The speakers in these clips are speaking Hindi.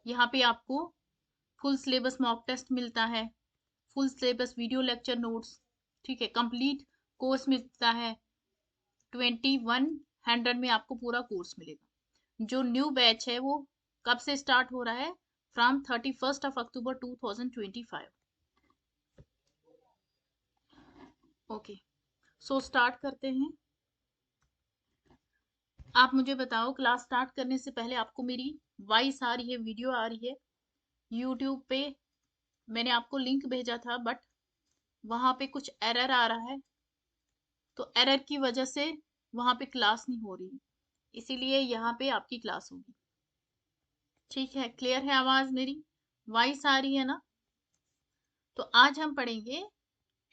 यहाँ पे आपको फुल सिलेबस मॉक टेस्ट मिलता है, full syllabus video lecture notes, ठीक है, कंप्लीट कोर्स मिलता है। 2100 में आपको पूरा कोर्स मिलेगा। जो न्यू बैच है वो कब से स्टार्ट हो रहा है? From 31 October 2025। Okay, so start करते हैं। आप मुझे बताओ, क्लास स्टार्ट करने से पहले आपको मेरी वॉइस आ रही है, वीडियो आ रही है? यूट्यूब पे मैंने आपको लिंक भेजा था, बट वहां पे कुछ एरर आ रहा है, तो एरर की वजह से वहां पे क्लास नहीं हो रही, इसीलिए यहाँ पे आपकी क्लास होगी। ठीक है, क्लियर है आवाज मेरी? वॉइस आ रही है ना? तो आज हम पढ़ेंगे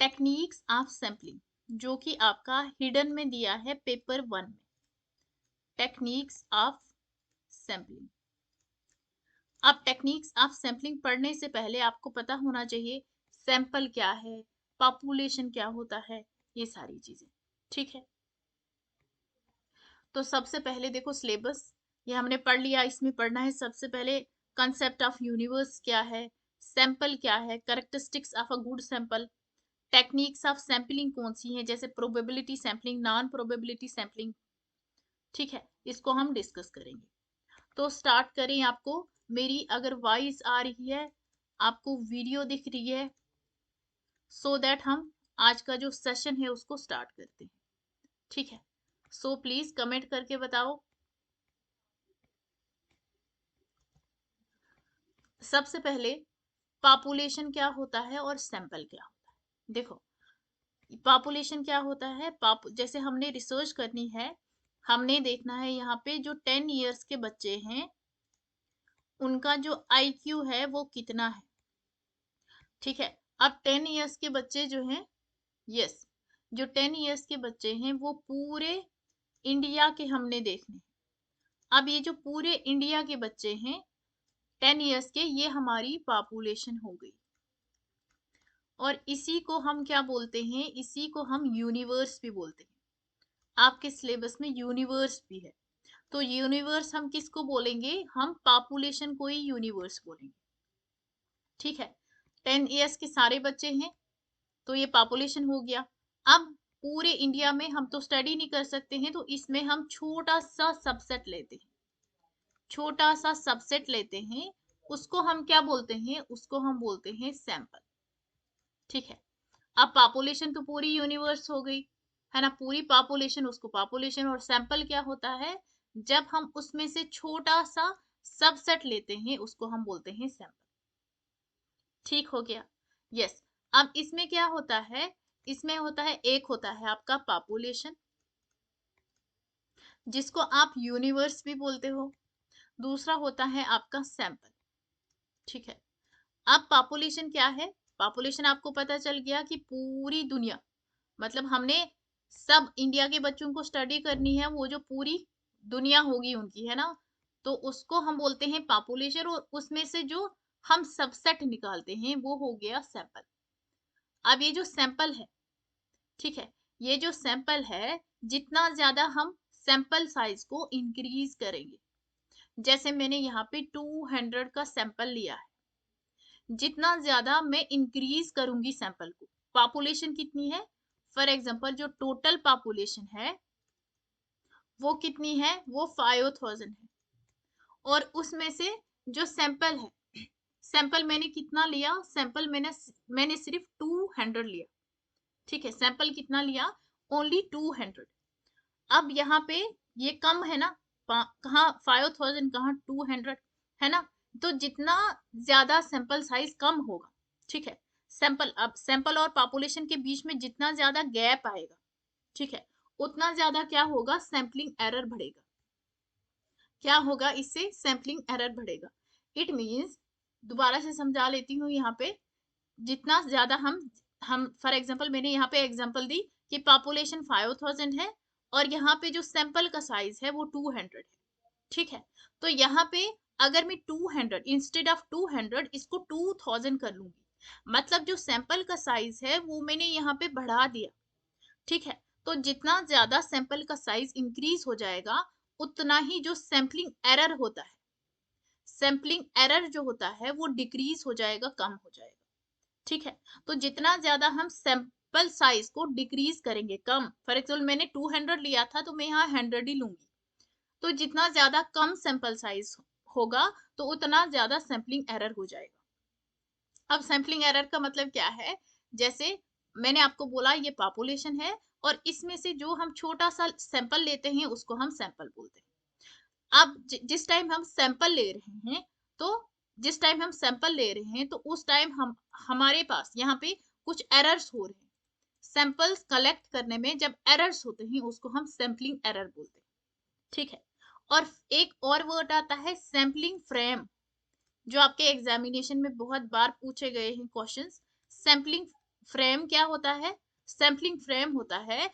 टेक्निक्स ऑफ सैम्पलिंग, जो कि आपका हिडन में दिया है पेपर 1 में। Techniques of sampling. अब टेक्निक्स ऑफ सैम्पलिंग पढ़ने से पहले आपको पता होना चाहिए सैंपल क्या है, पॉपुलेशन क्या होता है, ये सारी चीजें। ठीक है, तो सबसे पहले देखो सिलेबस, ये हमने पढ़ लिया। इसमें पढ़ना है सबसे पहले कंसेप्ट ऑफ यूनिवर्स क्या है, सैंपल क्या है, characteristics of a good sample, techniques of sampling कौन सी हैं, जैसे probability sampling, non probability sampling. ठीक है, इसको हम डिस्कस करेंगे। तो स्टार्ट करें। आपको मेरी अगर वॉइस आ रही है, आपको वीडियो दिख रही है, सो दैट हम आज का जो सेशन है उसको स्टार्ट करते हैं। ठीक है, सो प्लीज कमेंट करके बताओ। सबसे पहले पॉपुलेशन क्या होता है और सैंपल क्या होता है। देखो, पॉपुलेशन क्या होता है, जैसे हमने रिसर्च करनी है, हमने देखना है यहाँ पे जो 10 इयर्स के बच्चे हैं उनका जो आईक्यू है वो कितना है। ठीक है, अब 10 इयर्स के बच्चे जो हैं, यस, जो 10 इयर्स के बच्चे हैं वो पूरे इंडिया के हमने देखने। अब ये जो पूरे इंडिया के बच्चे हैं 10 इयर्स के, ये हमारी पॉपुलेशन हो गई। और इसी को हम क्या बोलते हैं? इसी को हम यूनिवर्स भी बोलते हैं। आपके सिलेबस में यूनिवर्स भी है। तो यूनिवर्स हम किसको बोलेंगे? हम पॉपुलेशन को ही यूनिवर्स बोलेंगे। ठीक है, 10 इयर्स के सारे बच्चे हैं तो ये पॉपुलेशन हो गया। अब पूरे इंडिया में हम तो स्टडी नहीं कर सकते हैं, तो इसमें हम छोटा सा सबसेट लेते हैं। छोटा सा सबसेट लेते हैं, उसको हम क्या बोलते हैं? उसको हम बोलते हैं सैंपल। ठीक है, अब पॉपुलेशन तो पूरी यूनिवर्स हो गई है ना, पूरी पॉपुलेशन, उसको पॉपुलेशन। और सैंपल क्या होता है? जब हम उसमें से छोटा सा सबसेट लेते हैं उसको हम बोलते हैं सैंपल। ठीक हो गया? यस। अब इसमें क्या होता है? इसमें होता है, एक होता है आपका पॉपुलेशन, जिसको आप यूनिवर्स भी बोलते हो। दूसरा होता है आपका सैंपल। ठीक है, अब पॉपुलेशन क्या है? पॉपुलेशन आपको पता चल गया कि पूरी दुनिया, मतलब हमने सब इंडिया के बच्चों को स्टडी करनी है, वो जो पूरी दुनिया होगी उनकी, है ना, तो उसको हम बोलते हैं पॉपुलेशन। और उसमें से जो हम सबसेट निकालते हैं वो हो गया सैंपल। अब ये जो सैंपल है, ठीक है, ये जो सैंपल है, जितना ज्यादा हम सैंपल साइज को इंक्रीज करेंगे, जैसे मैंने यहाँ पे 200 का सैंपल लिया है, जितना ज्यादा मैं इंक्रीज करूंगी सैंपल को, पॉपुलेशन कितनी है, फॉर एग्जांपल जो टोटल पॉपुलेशन है वो कितनी है? वो 5000 है। और उसमें से जो सैंपल है, सैंपल मैंने कितना लिया? सैंपल मैंने सिर्फ 200 लिया। ठीक है, सैंपल कितना लिया? ओनली 200। अब यहाँ पे ये कम है ना, कहाँ 5000, कहाँ 200, है ना, तो जितना ज्यादा सैंपल साइज कम होगा, ठीक है, सैंपल, अब सैंपल और पॉपुलेशन के बीच में जितना ज्यादा गैप आएगा, ठीक है, उतना ज्यादा क्या होगा? सैंपलिंग एरर बढ़ेगा। क्या होगा इससे? सैंपलिंग एरर बढ़ेगा। इट मीन्स, दोबारा से समझा लेती हूँ यहाँ पे, जितना ज्यादा हम फॉर एग्जांपल, मैंने यहाँ पे एग्जांपल दी कि पॉपुलेशन 5000 है और यहाँ पे जो सैंपल का साइज है वो 200 है। ठीक है, तो यहाँ पे अगर मैं 200 इंस्टेड ऑफ 200 इसको 2000 कर लूंगी, मतलब जो सैंपल का साइज है वो मैंने यहाँ पे बढ़ा दिया। ठीक है, तो जितना ज्यादा सैंपल का साइज इंक्रीज हो जाएगा, उतना ही जो सैंपलिंग एरर होता है, सैम्पलिंग एरर जो होता है वो डिक्रीज हो जाएगा, कम हो जाएगा। ठीक है, तो जितना ज्यादा हम सैंपल साइज को डिक्रीज करेंगे, कम, फॉर एग्जाम्पल मैंने 200 लिया था तो मैं यहाँ 100 ही लूंगी, तो जितना ज्यादा कम सैंपल साइज होगा तो उतना ज्यादा सैम्पलिंग एरर हो जाएगा। अब सैम्पलिंग एरर का मतलब क्या है, जैसे मैंने आपको बोला ये पॉपुलेशन है और इसमें से जो हम छोटा सा सैंपल लेते हैं उसको हम सैंपल बोलते हैं। अब जिस टाइम हम सैंपल ले रहे हैं, तो जिस टाइम हम सैंपल ले रहे हैं तो उस टाइम हम हमारे पास यहाँ पे कुछ एरर्स हो रहे हैं। सैंपल्स कलेक्ट करने में जब एरर्स होते हैं उसको हम सैम्पलिंग एरर बोलते हैं। ठीक है, और एक और वर्ड आता है सैम्पलिंग फ्रेम, जो आपके एग्जामिनेशन में बहुत बार पूछे गए हैं क्वेश्चंस। सैम्पलिंग फ्रेम क्या होता है? सैम्पलिंग फ्रेम होता है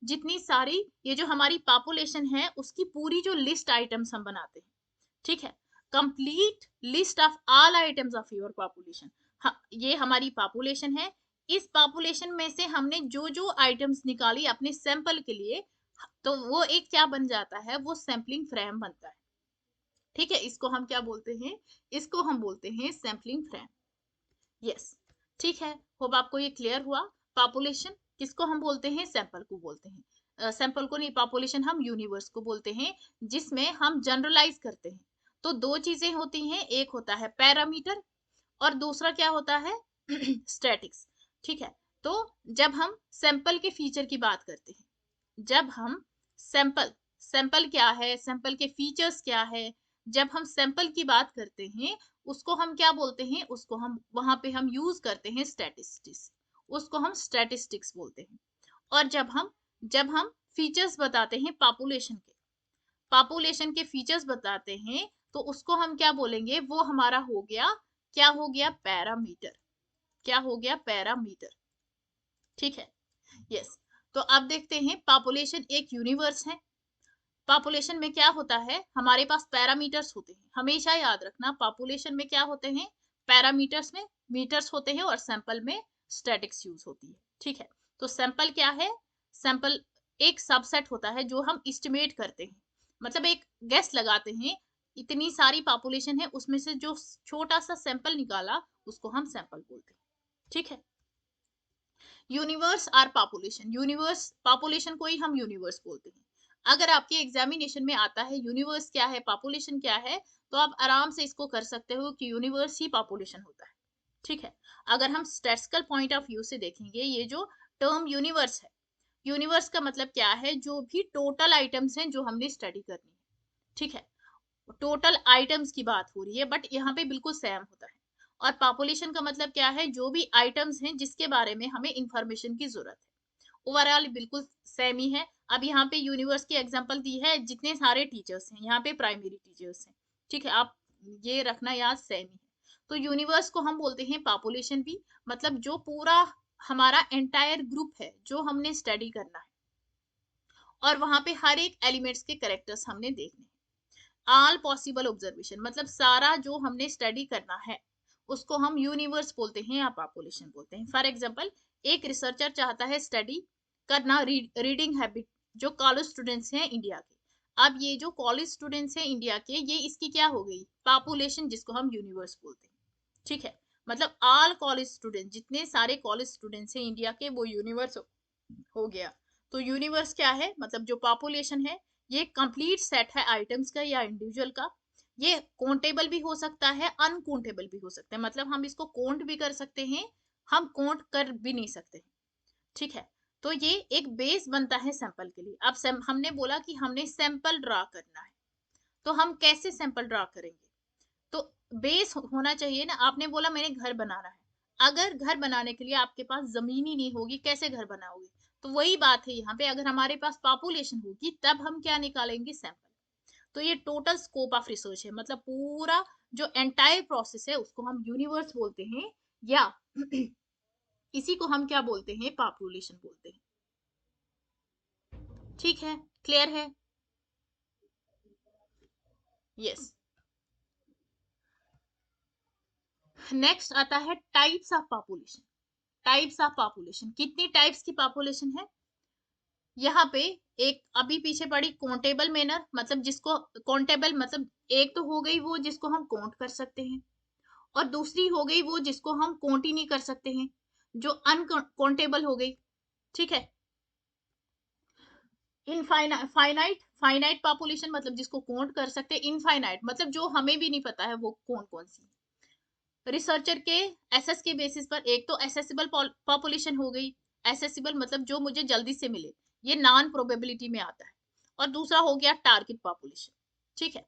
जितनी सारी ये जो हमारी पॉपुलेशन है उसकी पूरी जो लिस्ट आइटम्स हम बनाते हैं। ठीक है, complete list of all items of your population. ये हमारी पॉपुलेशन है, इस पॉपुलेशन में से हमने जो जो आइटम्स निकाली अपने सैंपल के लिए, तो वो एक क्या बन जाता है, वो सैम्पलिंग फ्रेम बनता है। ठीक है, इसको हम क्या बोलते हैं? इसको हम बोलते हैं सैम्पलिंग फ्रेम। यस, ठीक है, होप आपको ये क्लियर हुआ। पॉपुलेशन किसको हम बोलते हैं? सैंपल को बोलते हैं। सैंपल को नहीं, पॉपुलेशन हम यूनिवर्स को बोलते हैं, जिसमें हम जनरलाइज करते हैं। तो दो चीजें होती हैं, एक होता है पैरामीटर और दूसरा क्या होता है? स्टैटिक्स। ठीक है, तो जब हम सैंपल के फीचर की बात करते हैं, जब हम सैंपल सैंपल क्या है, सैंपल के फीचर्स क्या है, जब हम सैंपल की बात करते हैं उसको हम क्या बोलते हैं? उसको हम वहां पे हम यूज करते हैं स्टैटिस्टिक्स, उसको हम स्टैटिस्टिक्स बोलते हैं। और जब हम फीचर्स बताते हैं पॉपुलेशन के फीचर्स बताते हैं, तो उसको हम क्या बोलेंगे? वो हमारा हो गया, क्या हो गया? पैरामीटर। क्या हो गया? पैरामीटर। ठीक है, यस। तो अब देखते हैं, पॉपुलेशन एक यूनिवर्स है। पॉपुलेशन में क्या होता है? हमारे पास पैरामीटर्स होते हैं, हमेशा याद रखना, पॉपुलेशन में क्या होते हैं? पैरामीटर्स में मीटर्स होते हैं और सैंपल में स्टैटिक्स यूज होती है। ठीक है, तो सैंपल क्या है? सैंपल एक सबसेट होता है जो हम एस्टिमेट करते हैं, मतलब एक गेस लगाते हैं, इतनी सारी पॉपुलेशन है उसमें से जो छोटा सा सैंपल निकाला उसको हम सैंपल बोलते हैं। ठीक है, universe are population, universe population को ही हम यूनिवर्स बोलते हैं। अगर आपके एग्जामिनेशन में आता है यूनिवर्स क्या है, पॉपुलेशन क्या है, तो आप आराम से इसको कर सकते हो कि यूनिवर्स ही पॉपुलेशन होता है। ठीक है, अगर हम स्टैटिस्टिकल पॉइंट ऑफ व्यू से देखेंगे, ये जो टर्म यूनिवर्स है, यूनिवर्स का मतलब क्या है? जो भी टोटल आइटम्स हैं जो हमने स्टडी करनी है। ठीक है, टोटल आइटम्स की बात हो रही है, बट यहाँ पे बिल्कुल सेम होता है। और पॉपुलेशन का मतलब क्या है? जो भी आइटम्स हैं जिसके बारे में हमें इंफॉर्मेशन की जरूरत है। ओवरऑल बिल्कुल सेम ही है। अब यहाँ पे यूनिवर्स की एग्जांपल दी है, जितने सारे टीचर्स हैं यहाँ पे प्राइमरी टीचर्स हैं। ठीक है, आप ये रखना याद, सेम ही है। तो यूनिवर्स को हम बोलते हैं पॉपुलेशन भी, मतलब जो पूरा हमारा एंटायर ग्रुप है जो हमने स्टडी करना है, और वहां पे हर एक एलिमेंट्स के कैरेक्टर्स हमने देखने हैं। ऑल पॉसिबल ऑब्जर्वेशन, मतलब सारा जो हमने स्टडी करना है उसको हम यूनिवर्स बोलते हैं या पॉपुलेशन बोलते हैं। फॉर एग्जांपल, एक रिसर्चर चाहता है स्टडी करना रीडिंग हैबिट जो कॉलेज स्टूडेंट्स हैं इंडिया के। अब ये जो कॉलेज स्टूडेंट्स हैं इंडिया के, ये इसकी क्या हो गई? पॉपुलेशन, जिसको हम यूनिवर्स बोलते हैं। ठीक है, मतलब ऑल कॉलेज स्टूडेंट, जितने सारे कॉलेज स्टूडेंट्स हैं इंडिया के, वो यूनिवर्स हो गया। तो यूनिवर्स क्या है? मतलब जो पॉपुलेशन है, ये कंप्लीट सेट है आइटम्स का या इंडिविजुअल का। ये काउंटेबल भी हो सकता है, अनकाउंटेबल भी हो सकता है, मतलब हम इसको काउंट भी कर सकते हैं, हम काउंट कर भी नहीं सकते। ठीक है, तो ये एक बेस बनता है सैंपल के लिए। अब हमने बोला कि हमने सैंपल ड्रा करना है, तो हम कैसे सैंपल ड्रा करेंगे? तो बेस होना चाहिए ना। आपने बोला मैंने घर बनाना है, अगर घर बनाने के लिए आपके पास जमीन ही नहीं होगी, कैसे घर बनाओगे? तो वही बात है यहाँ पे, अगर हमारे पास पॉपुलेशन होगी तब हम क्या निकालेंगे? सैंपल। तो ये टोटल स्कोप ऑफ रिसर्च है, मतलब पूरा जो एंटायर प्रोसेस है उसको हम यूनिवर्स बोलते हैं, या इसी को हम क्या बोलते हैं? पॉपुलेशन बोलते हैं। ठीक है, क्लियर है? यस। नेक्स्ट आता है types of population. Types of population, कितनी टाइप्स की पॉपुलेशन है? यहाँ पे एक अभी पीछे पड़ी काउंटेबल मैनर, मतलब जिसको काउंटेबल मतलब एक तो हो गई वो जिसको हम काउंट कर सकते हैं, और दूसरी हो गई वो जिसको हम काउंट ही नहीं कर सकते हैं, जो अनकाउंटेबल हो गई। ठीक है। फाइनाइट फाइनाइट पॉपुलेशन मतलब जिसको काउंट कर सकते हैं, इनफाइनाइट मतलब जो हमें भी नहीं पता है वो कौन कौन सी। रिसर्चर के एसएस के बेसिस पर एक तो एसेसिबल पॉपुलेशन हो गई, एसेसिबल मतलब जो मुझे जल्दी से मिले, ये नॉन प्रोबेबिलिटी में आता है। और दूसरा हो गया टारगेट पॉपुलेशन। ठीक है।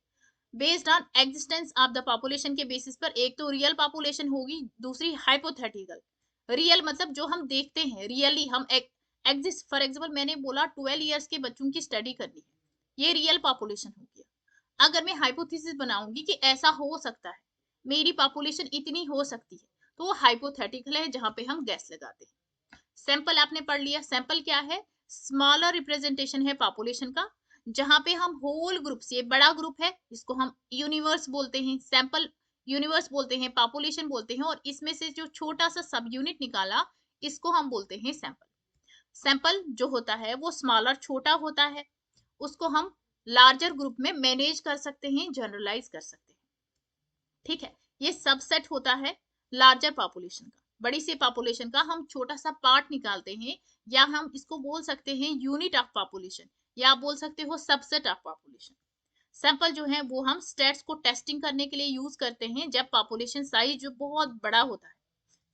Based on existence of the population के बेसिस पर एक तो रियल पॉपुलेशन होगी, दूसरी हाइपोथेटिकल। रियल मतलब जो हम देखते हैं, रियली हम एग्जिस्ट। फॉर एग्जांपल मैंने बोला 12 इयर्स के बच्चों की स्टडी करनी है, ये रियल पॉपुलेशन हो गया। अगर मैं हाइपोथेसिस बनाऊंगी कि ऐसा हो सकता है, मेरी पॉपुलेशन इतनी हो सकती है, तो वो हाइपोथेटिकल है जहां पे हम गैस लगाते हैं। सैंपल आपने पढ़ लिया। सैंपल क्या है? स्मॉलर रिप्रेजेंटेशन है पॉपुलेशन का, जहां पे हम होल ग्रुप से, बड़ा ग्रुप है इसको हम यूनिवर्स बोलते हैं, सैंपल यूनिवर्स बोलते हैं, पॉपुलेशन बोलते हैं, और इसमें से जो छोटा सा सब यूनिट निकाला इसको हम बोलते हैं सैंपल। सैंपल जो होता है वो स्मॉलर छोटा होता है, उसको हम लार्जर ग्रुप में मैनेज कर सकते हैं, जनरलाइज कर सकते हैं। ठीक है। ये सबसेट होता है लार्जर पॉपुलेशन का, बड़ी सी पॉपुलेशन का हम छोटा सा पार्ट निकालते हैं, या हम इसको बोल सकते हैं यूनिट ऑफ पॉपुलेशन, या आप बोल सकते हो सबसेट ऑफ पॉपुलेशन। सैंपल जो है वो हम स्टेट्स को टेस्टिंग करने के लिए यूज करते हैं जब पॉपुलेशन साइज जो बहुत बड़ा होता है।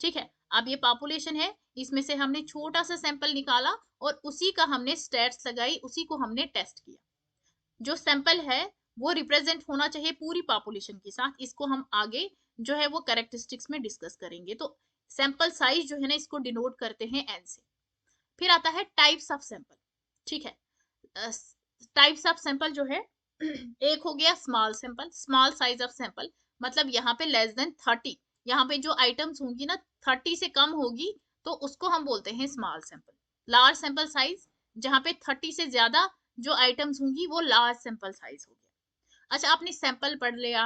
ठीक है। अब ये पॉपुलेशन है, इसमें से हमने छोटा सा सैंपल निकाला और उसी का हमने स्टेट्स लगाई, उसी को हमने टेस्ट किया। जो सैंपल है वो रिप्रेजेंट होना चाहिए पूरी पॉपुलेशन के साथ, इसको हम आगे जो है वो कैरेक्टरिस्टिक्स में डिस्कस करेंगे। तो सैंपल साइज जो है ना इसको डिनोट करते हैं एन से। फिर आता है टाइप्स ऑफ सैंपल। ठीक है। टाइप्स ऑफ सैंपल जो है एक हो गया small sample, small size of sample मतलब यहाँ पे लेस देन 30, यहाँ पे जो आइटम्स होंगी ना 30 से कम होगी तो उसको हम बोलते हैं small sample. Large sample size जहाँ पे 30 से ज्यादा जो आइटम्स होंगी वो लार्ज सैंपल साइज हो गया। अच्छा, आपने सैंपल पढ़ लिया,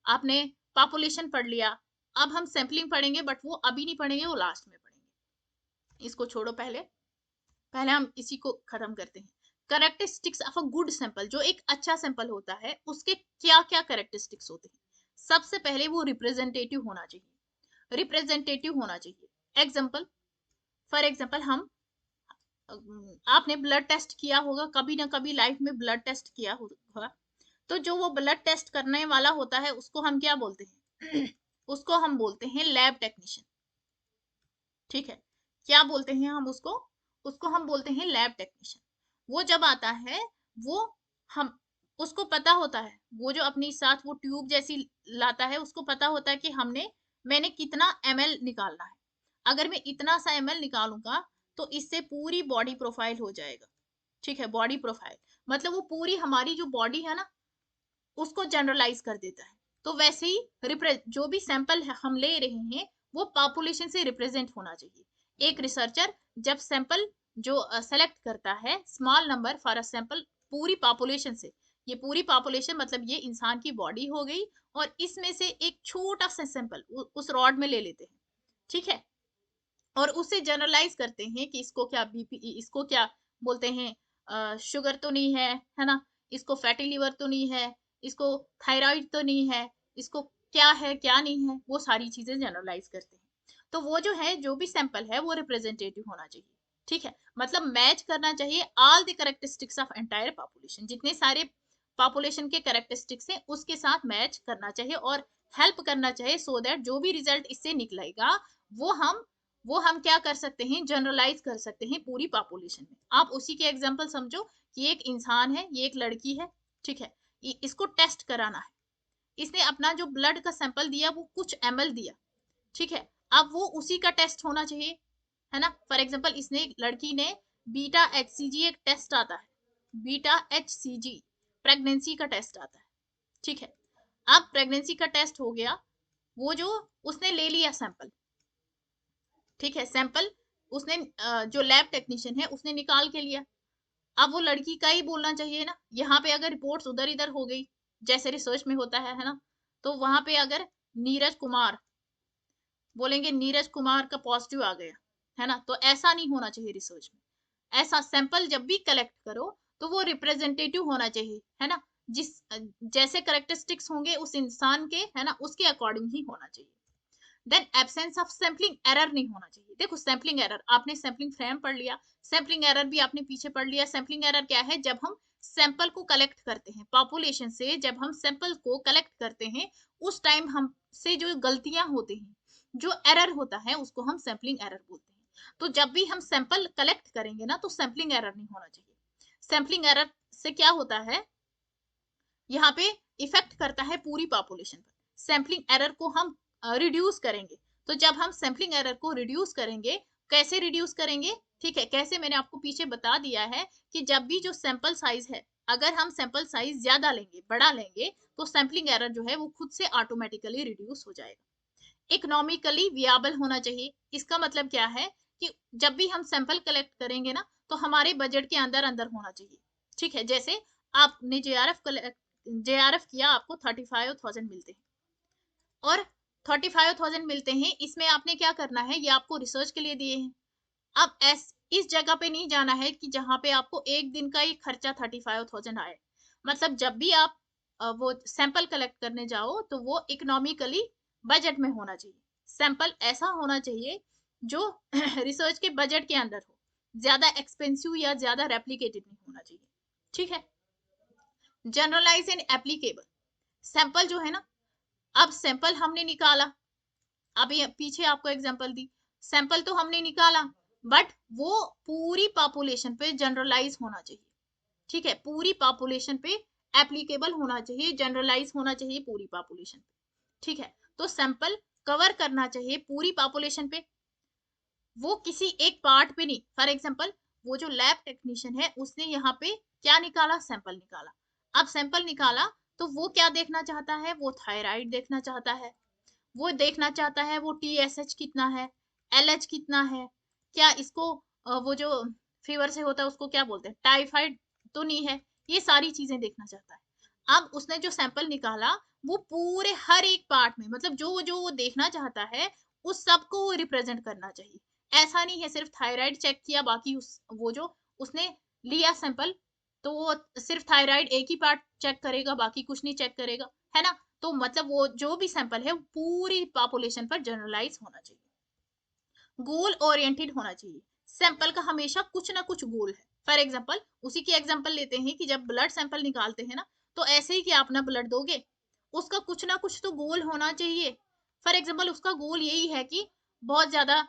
आपने पॉपुलेशन पढ़ लिया, अब हम सैंपलिंग पढ़ेंगे, बट वो अभी नहीं पढ़ेंगे, वो लास्ट में पढ़ेंगे। इसको छोड़ो, पहले पहले हम इसी को खत्म करते हैं। Characteristics of a good sample, जो एक अच्छा सैंपल होता है उसके क्या क्या कैरेक्टरिस्टिक्स होते हैं? सबसे पहले वो रिप्रेजेंटेटिव होना चाहिए, रिप्रेजेंटेटिव होना चाहिए। एग्जाम्पल, फॉर एग्जाम्पल हम आपने ब्लड टेस्ट किया होगा, कभी ना कभी लाइफ में ब्लड टेस्ट किया होगा, तो जो वो ब्लड टेस्ट करने वाला होता है उसको हम क्या बोलते हैं? उसको हम बोलते हैं लैब टेक्नीशियन। ठीक है। क्या बोलते हैं हम उसको? उसको हम बोलते हैं लैब टेक्नीशियन। वो जब आता है, वो हम उसको पता होता है, वो जो अपनी साथ वो ट्यूब जैसी लाता है, उसको पता होता है कि मैंने कितना ml निकालना है। अगर मैं इतना सा ml निकालूंगा तो इससे पूरी बॉडी प्रोफाइल हो जाएगा। ठीक है। बॉडी प्रोफाइल मतलब वो पूरी हमारी जो बॉडी है ना उसको जनरलाइज कर देता है। तो वैसे ही जो भी सैंपल हम ले रहे हैं वो पॉपुलेशन से रिप्रेजेंट होना चाहिए। एक रिसर्चर जब सैंपल जो सेलेक्ट करता है, small number for a sample पूरी पॉपुलेशन से, ये पूरी पॉपुलेशन मतलब ये इंसान की बॉडी हो गई, और इसमें से एक छोटा सा सैंपल उस रॉड में ले लेते हैं। ठीक है। और उससे जनरलाइज करते हैं कि इसको क्या बीपी, इसको क्या बोलते हैं, शुगर तो नहीं है ना, इसको फैटी लिवर तो नहीं है, इसको थायराइड तो नहीं है, इसको क्या है क्या नहीं है, वो सारी चीजें जनरलाइज करते हैं। तो वो जो है, जो भी सैंपल है वो रिप्रेजेंटेटिव होना चाहिए। ठीक है। मतलब मैच करना चाहिए all the characteristics of entire population, जितने सारे पॉपुलेशन के कैरेक्टरिस्टिक्स हैं उसके साथ मैच करना चाहिए और हेल्प करना चाहिए, सो दैट जो भी रिजल्ट इससे निकलेगा वो हम क्या कर सकते हैं, जनरलाइज कर सकते हैं पूरी पॉपुलेशन में। आप उसी के एग्जांपल समझो कि एक इंसान है, ये एक लड़की है। ठीक है। इसको टेस्ट कराना है, इसने अपना जो ब्लड का सैंपल दिया वो कुछ ml दिया। ठीक है। अब वो उसी का टेस्ट होना चाहिए, है ना। फॉर एग्जांपल इसने, लड़की ने बीटा HCG एक टेस्ट आता है, बीटा HCG प्रेगनेंसी का टेस्ट आता है। ठीक है। अब प्रेगनेंसी का टेस्ट हो गया, वो जो उसने ले लिया सैंपल। ठीक है। सैंपल उसने जो लैब टेक्नीशियन है उसने निकाल के लिया। अब वो लड़की का ही बोलना चाहिए ना, यहाँ पे अगर रिपोर्ट्स उधर इधर हो गई जैसे रिसर्च में होता है ना, तो वहां पे अगर नीरज कुमार बोलेंगे, नीरज कुमार का पॉजिटिव आ गया, है ना, तो ऐसा नहीं होना चाहिए रिसर्च में। ऐसा सैंपल जब भी कलेक्ट करो तो वो रिप्रेजेंटेटिव होना चाहिए, है ना। जिस जैसे करेक्टरिस्टिक्स होंगे उस इंसान के, है ना, उसके अकॉर्डिंग ही होना चाहिए। Then absence of sampling error नहीं होना चाहिए। देखो सैम्पलिंग एरर, आपने सैम्पलिंग फ्रेम पढ़ लिया, सैम्पलिंग एरर भी आपने पीछे पढ़ लिया। सैम्पलिंग एरर क्या है? जब हम सैंपल को कलेक्ट करते हैं पॉपुलेशन से, जब हम सैंपल को कलेक्ट करते हैं उस टाइम हमसे जो गलतियां होती हैं, जो एरर होता है, उसको हम सैम्पलिंग एरर बोलते हैं। तो जब भी हम सैंपल कलेक्ट करेंगे ना, तो सैम्पलिंग एरर नहीं होना चाहिए। सैम्पलिंग एरर से क्या होता है, यहाँ पे इफेक्ट करता है पूरी पॉपुलेशन पर। सैम्पलिंग एरर को हम रिड्यूस करेंगे। तो जब हम सैम्पलिंग एरर को रिड्यूस करेंगे, कैसे रिड्यूस करेंगे? ठीक है, कैसे मैंने आपको पीछे बता दिया है कि जब भी जो सैंपल साइज है, अगर हम सैंपल साइज ज्यादा लेंगे, बड़ा लेंगे, तो सैम्पलिंग एरर जो है वो खुद से ऑटोमेटिकली रिड्यूस हो जाएगा। इकोनॉमिकली वियाबल होना चाहिए। इसका मतलब क्या है कि जब भी हम सैंपल कलेक्ट करेंगे ना, तो हमारे बजट के अंदर अंदर होना चाहिए। ठीक है, जैसे आपने जेआरएफ किया, आपको 35,000 मिलते हैं, और 35,000 मिलते हैं, इसमें आपने क्या करना है, ये आपको रिसर्च के लिए दिए हैं। अब इस जगह पे नहीं जाना है कि जहां पे आपको एक दिन का ही खर्चा 35,000 आए। मतलब जब भी आप वो सैंपल कलेक्ट करने जाओ, तो वो इकोनॉमिकली बजट में होना चाहिए। सैंपल ऐसा होना चाहिए जो रिसर्च के बजट के अंदर हो, ज्यादा एक्सपेंसिव या ज्यादा रेप्लिकेटेड नहीं होना चाहिए। ठीक है, जनरलाइज एंड एप्लीकेबल। सैंपल जो है ना, अब सैंपल हमने निकाला, अब ये पीछे आपको एग्जांपल दी, सैंपल तो हमने निकाला, बट वो पूरी पॉपुलेशन पे जनरलाइज होना चाहिए। ठीक है, पूरी पॉपुलेशन पे एप्लीकेबल होना चाहिए, जनरलाइज होना चाहिए पूरी पॉपुलेशन पे। ठीक है, तो सैंपल कवर करना चाहिए पूरी पॉपुलेशन पे, वो किसी एक पार्ट पे नहीं। फॉर एग्जांपल, वो जो लैब टेक्नीशियन है, उसने यहाँ पे क्या निकाला? सैंपल निकाला। अब सैंपल निकाला, तो वो क्या देखना चाहता है? वो थायराइड देखना चाहता है, वो देखना चाहता है वो टीएसएच कितना है, एलएच कितना है, क्या इसको वो जो फीवर से होता है उसको क्या बोलते हैं, टाइफाइड तो नहीं है, ये सारी चीजें देखना चाहता है। अब उसने जो सैंपल निकाला, वो पूरे हर एक पार्ट में, मतलब जो जो वो देखना चाहता है उस सबको वो रिप्रेजेंट करना चाहिए। ऐसा नहीं है सिर्फ थायराइड चेक किया, बाकी वो जो उसने लिया सैंपल, तो वो सिर्फ थायराइड एक ही पार्ट चेक करेगा, बाकी कुछ नहीं चेक करेगा, है ना। तो मतलब वो जो भी सैंपल है वो पूरी पॉपुलेशन पर जनरलाइज होना चाहिए। गोल ओरिएंटेड होना चाहिए। सैंपल का हमेशा कुछ ना कुछ गोल है। फॉर एग्जांपल, उसी की एग्जांपल लेते हैं कि जब ब्लड सैंपल निकालते हैं ना, तो ऐसे ही कि आप ना ब्लड दोगे, उसका कुछ ना कुछ तो गोल होना चाहिए। फॉर एग्जांपल, उसका गोल यही है कि बहुत ज्यादा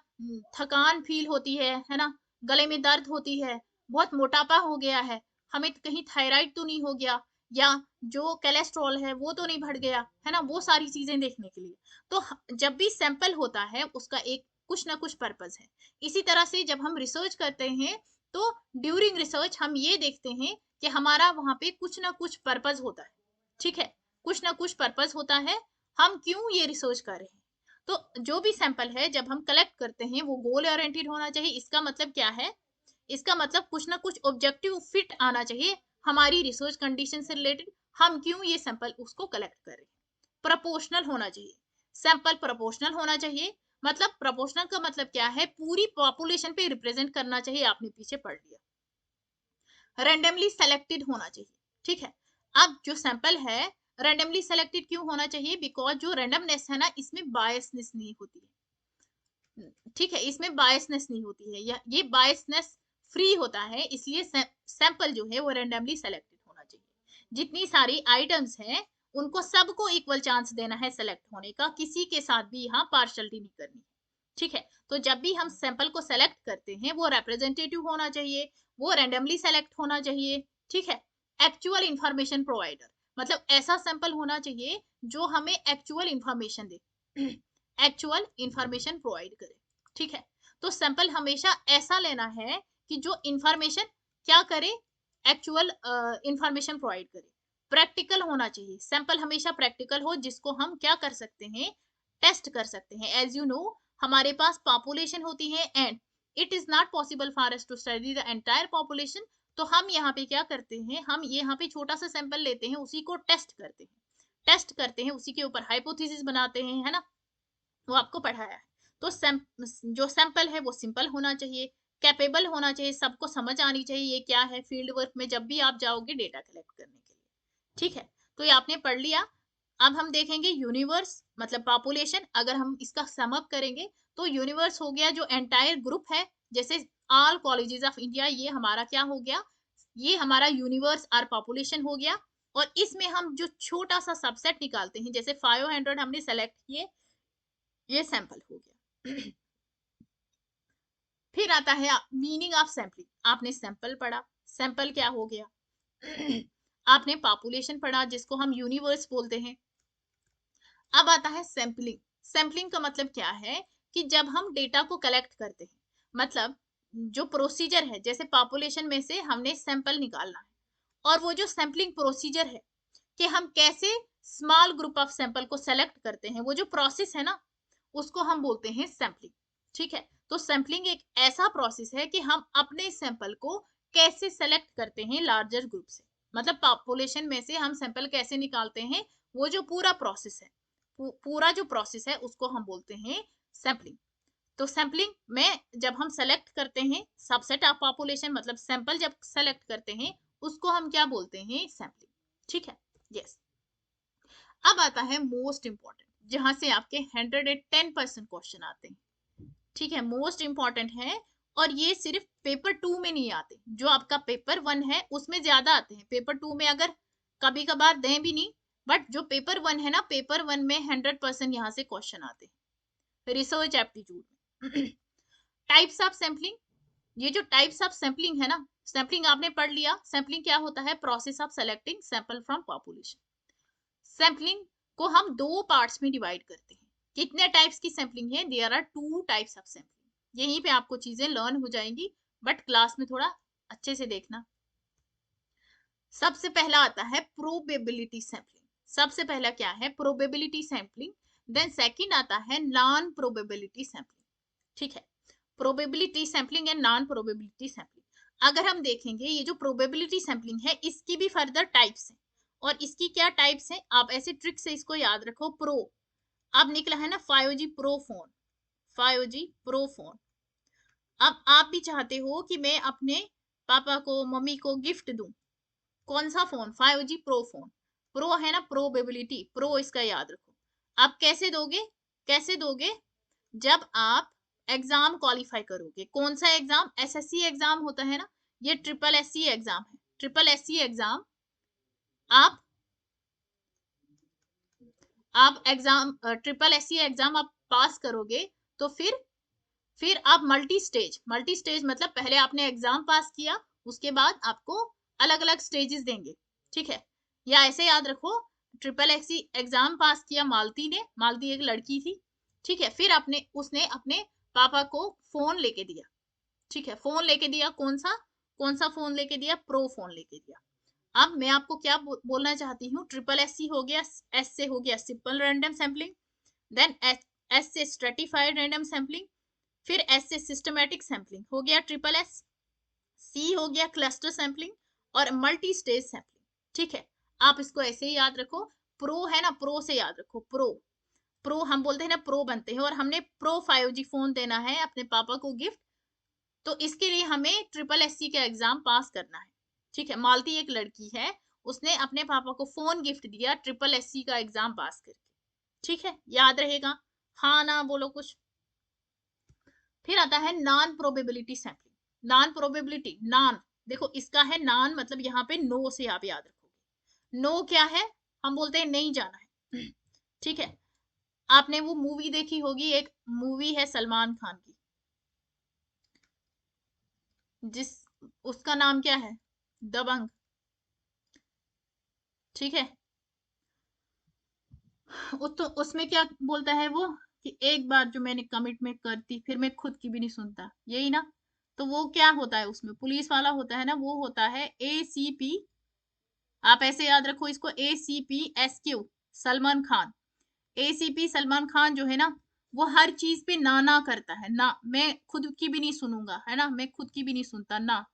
थकान फील होती है ना, गले में दर्द होती है, बहुत मोटापा हो गया है, हमें कहीं थायराइड तो नहीं हो गया, या जो कोलेस्ट्रॉल है वो तो नहीं बढ़ गया, है ना, वो सारी चीजें देखने के लिए। तो जब भी सैंपल होता है उसका एक कुछ ना कुछ पर्पस है। इसी तरह से जब हम रिसर्च करते हैं, तो ड्यूरिंग रिसर्च हम ये देखते हैं कि हमारा वहां पे कुछ ना कुछ पर्पस होता है। ठीक है, कुछ ना कुछ पर्पस होता है, हम क्यों ये रिसर्च कर रहे हैं। तो जो भी सैंपल है जब हम कलेक्ट करते हैं, वो गोल ओरिएंटेड होना चाहिए। इसका मतलब क्या है? इसका मतलब कुछ ना कुछ ऑब्जेक्टिव फिट आना चाहिए हमारी रिसर्च कंडीशन से रिलेटेड, हम क्यों ये सैंपल उसको कलेक्ट कर रहे हैं। प्रोपोर्शनल होना चाहिए, सैंपल प्रोपोर्शनल होना चाहिए। मतलब प्रोपोर्शनल का मतलब क्या है? पूरी पॉपुलेशन पे रिप्रेजेंट करना चाहिए, आपने पीछे पढ़ लिया। रैंडमली सेलेक्टेड होना चाहिए। ठीक है, अब जो सैंपल है रैंडमली सेलेक्टेड क्यों होना चाहिए? बिकॉज जो रैंडमनेस है ना, इसमें बायसनेस नहीं होती है। ठीक है, इसमें बायसनेस नहीं होती है, या ये बायसनेस फ्री होता है, इसलिए सैंपल जो है वो रैंडमली सेलेक्टेड होना चाहिए। जितनी सारी आइटम्स हैं, उनको सबको इक्वल चांस देना है सेलेक्ट होने का, किसी के साथ भी यहाँ पार्शलिटी नहीं करनी। ठीक है, तो जब भी हम सैंपल को सेलेक्ट करते हैं, वो रिप्रेजेंटेटिव होना चाहिए, वो रैंडमली सेलेक्ट होना चाहिए। ठीक है, एक्चुअल इंफॉर्मेशन प्रोवाइडर, मतलब ऐसा सैंपल होना चाहिए जो हमें एक्चुअल इंफॉर्मेशन दे, एक्चुअल इंफॉर्मेशन प्रोवाइड करे। ठीक है, तो सैंपल हमेशा ऐसा लेना है कि जो इंफॉर्मेशन क्या करे, एक्चुअल इंफॉर्मेशन प्रोवाइड करे। प्रैक्टिकल होना चाहिए, सैंपल हमेशा प्रैक्टिकल हो, जिसको हम क्या कर सकते हैं, टेस्ट कर सकते हैं। एज यू नो, हमारे पास पॉपुलेशन होती है, and it is not possible for us to study the entire population. तो हम यहाँ पे क्या करते हैं, हम यहाँ पे छोटा सा सैंपल लेते हैं, उसी को टेस्ट करते हैं, उसी के ऊपर हाइपोथेसिस बनाते हैं, है ना, वो आपको पढ़ाया है। तो जो सैंपल है वो सिंपल होना चाहिए, कैपेबल होना चाहिए, सबको समझ आनी चाहिए ये क्या है, फील्ड वर्क में जब भी आप जाओगे डेटा कलेक्ट करने के लिए। ठीक है, तो ये आपने पढ़ लिया। अब हम देखेंगे यूनिवर्स मतलब पॉपुलेशन। अगर हम इसका सम अप करेंगे तो यूनिवर्स हो गया जो एंटायर ग्रुप है, जैसे ऑल कॉलेजेस ऑफ इंडिया, ये हमारा क्या हो गया, ये हमारा यूनिवर्स और पॉपुलेशन हो गया। और इसमें हम जो छोटा सा सबसेट निकालते हैं, जैसे 500 हमने सेलेक्ट किए, ये सैंपल हो गया। फिर आता है मीनिंग ऑफ सैंपलिंग। आपने सैंपल पढ़ा, सैंपल क्या हो गया। आपने पॉपुलेशन पढ़ा जिसको हम यूनिवर्स बोलते हैं। अब आता है सैंपलिंग। सैंपलिंग का मतलब क्या है कि जब हम डेटा को कलेक्ट करते हैं, मतलब जो प्रोसीजर है, जैसे पॉपुलेशन में से हमने सैंपल निकालना है, और वो जो सैंपलिंग प्रोसीजर है कि हम कैसे स्मॉल ग्रुप ऑफ सैंपल को सेलेक्ट करते हैं, वो जो प्रोसेस है ना, उसको हम बोलते हैं सैंपलिंग। ठीक है, तो सैंपलिंग एक ऐसा प्रोसेस है कि हम अपने सैंपल को कैसे सेलेक्ट करते हैं लार्जर ग्रुप से, मतलब पॉपुलेशन में से हम सैंपल कैसे निकालते हैं, वो जो पूरा प्रोसेस है, पूरा जो प्रोसेस है उसको हम बोलते हैं सैंपलिंग। तो सैंपलिंग में जब हम सेलेक्ट करते हैं सबसेट ऑफ पॉपुलेशन, मतलब सैंपल जब सेलेक्ट करते हैं, उसको हम क्या बोलते हैं, सैंपलिंग। ठीक है, यस। अब आता है मोस्ट इंपॉर्टेंट, जहां से आपके 110% क्वेश्चन आते हैं। ठीक है, मोस्ट इंपॉर्टेंट है, और ये सिर्फ पेपर 2 में नहीं आते, जो आपका पेपर 1 है उसमें ज्यादा आते हैं। पेपर 2 में अगर कभी कभार दें भी नहीं, बट जो पेपर 1 है ना, पेपर 1 में 100% यहाँ से क्वेश्चन आते हैं research aptitude. Types of sampling, ये जो टाइप्स ऑफ सैम्पलिंग है ना, सैम्पलिंग आपने पढ़ लिया। सैम्पलिंग क्या होता है, process of selecting sample from population. Sampling को हम दो पार्ट्स में डिवाइड करते हैं। कितने टाइप्स की सैम्पलिंग है, there are 2 types of sampling. यहीं पे आपको चीजें लर्न हो जाएंगी, बट क्लास में थोड़ा अच्छे से देखना। सबसे पहला आता है प्रोबेबिलिटी सैम्पलिंग। सबसे पहला क्या है, प्रोबेबिलिटी सैम्पलिंग। देन सेकंड आता है नॉन प्रोबेबिलिटी सैम्पलिंग। ठीक है, probability sampling and non probability sampling. अगर हम देखेंगे ये जो प्रोबेबिलिटी सैम्पलिंग है, इसकी भी फर्दर टाइप्स हैं। और इसकी क्या टाइप्स हैं, आप ऐसे ट्रिक से इसको याद रखो। प्रो, अब निकला है ना 5G pro phone, 5G pro phone. अब आप भी चाहते हो कि मैं अपने पापा को, मम्मी को गिफ्ट दूं, कौन सा phone, 5G pro phone. Pro है ना, प्रोबेबिलिटी, प्रो इसका याद रखो। आप कैसे दोगे, कैसे दोगे, जब आप एग्जाम क्वालिफाई करोगे। कौन सा एग्जाम, एसएससी एग्जाम होता है ना, ये ट्रिपल एससी एग्जाम है। ट्रिपल एससी एग्जाम आप एग्जाम, ट्रिपल एससी एग्जाम आप पास करोगे, तो फिर आप मल्टी स्टेज, मल्टी स्टेज मतलब पहले आपने एग्जाम पास किया, उसके बाद आपको अलग अलग स्टेजेस देंगे। ठीक है, या ऐसे याद रखो, ट्रिपल एससी एग्जाम पास किया मालती ने, मालती एक लड़की थी। ठीक है, फिर अपने उसने अपने पापा को फोन लेके दिया। ठीक है, फोन लेके दिया, कौन सा फोन लेके दिया, प्रो फोन लेके दिया। अब मैं आपको क्या बोलना चाहती हूँ, ट्रिपल एस सी हो गया, एस से हो गया simple random sampling, then S से स्ट्रेटिफाइड रैंडम सैम्पलिंग, फिर एस से सिस्टमैटिक सैम्पलिंग हो गया ट्रिपल एस, सी हो गया क्लस्टर सैम्पलिंग, और मल्टी स्टेज सैम्पलिंग। ठीक है, आप इसको ऐसे ही याद रखो। प्रो है ना, प्रो से याद रखो, प्रो, प्रो हम बोलते हैं ना, प्रो बनते हैं, और हमने प्रो 5G फोन देना है अपने पापा को गिफ्ट, तो इसके लिए हमें ट्रिपल एससी का एग्जाम पास करना है। ठीक है, मालती एक लड़की है, उसने अपने पापा को फोन गिफ्ट दिया ट्रिपल एससी का एग्जाम पास करके। ठीक है, याद रहेगा, हाँ ना बोलो कुछ। फिर आता है non probability sampling. Non probability, non, देखो इसका है नॉन, मतलब यहाँ पे नो से आप याद रखोगे। नो क्या है, हम बोलते हैं नहीं जाना है। ठीक है, आपने वो मूवी देखी होगी, एक मूवी है सलमान खान की, जिस, उसका नाम क्या है, दबंग। ठीक है, तो उसमें क्या बोलता है वो, कि एक बार जो मैंने कमिटमेंट करती फिर मैं खुद की भी नहीं सुनता, यही ना। तो वो क्या होता है, उसमें पुलिस वाला होता है ना, वो होता है ACP। आप ऐसे याद रखो इसको, ACP SQ, Salman Khan. ACP Salman Khan जो है ना, वो हर चीज पे ना ना करता है ना, मैं खुद की भी नहीं सुनूंगा, है ना, मैं खुद की भी नहीं सुनता ना।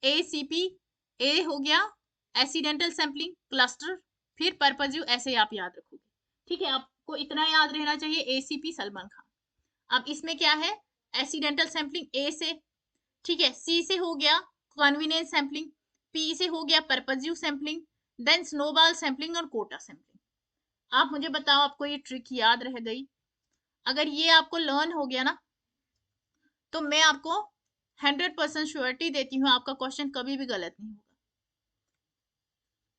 ACP, ए हो गया एक्सीडेंटल सैम्पलिंग क्लस्टर, फिर पर्पजिव, ऐसे आप याद रखोगे। ठीक है, आपको इतना याद रहना चाहिए, ACP सलमान खान। अब इसमें क्या है, एक्सीडेंटल सैम्पलिंग ए से, ठीक है, सी से हो गया कन्वीनियंस सैम्पलिंग, पी से हो गया purposive sampling, then snowball sampling और कोटा सैंपलिंग। आप मुझे बताओ, आपको ये ट्रिक याद रह गई? अगर ये आपको लर्न हो गया ना, तो मैं आपको 100% श्योरिटी देती हूँ आपका क्वेश्चन कभी भी गलत नहीं होगा।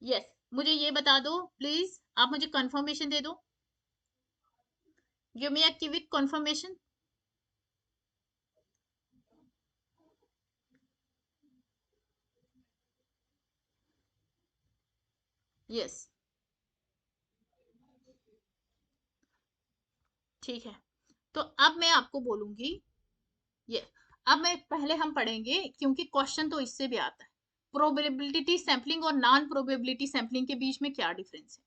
यस, मुझे ये बता दो प्लीज, आप मुझे कंफर्मेशन दे दो। Give me a quick confirmation. Yes, ठीक है। तो अब मैं आपको बोलूंगी, ये अब मैं पहले हम पढ़ेंगे, क्योंकि क्वेश्चन तो इससे भी आता है, प्रोबेबिलिटी सैंपलिंग और नॉन प्रोबेबिलिटी सैंपलिंग के बीच में क्या डिफरेंस है।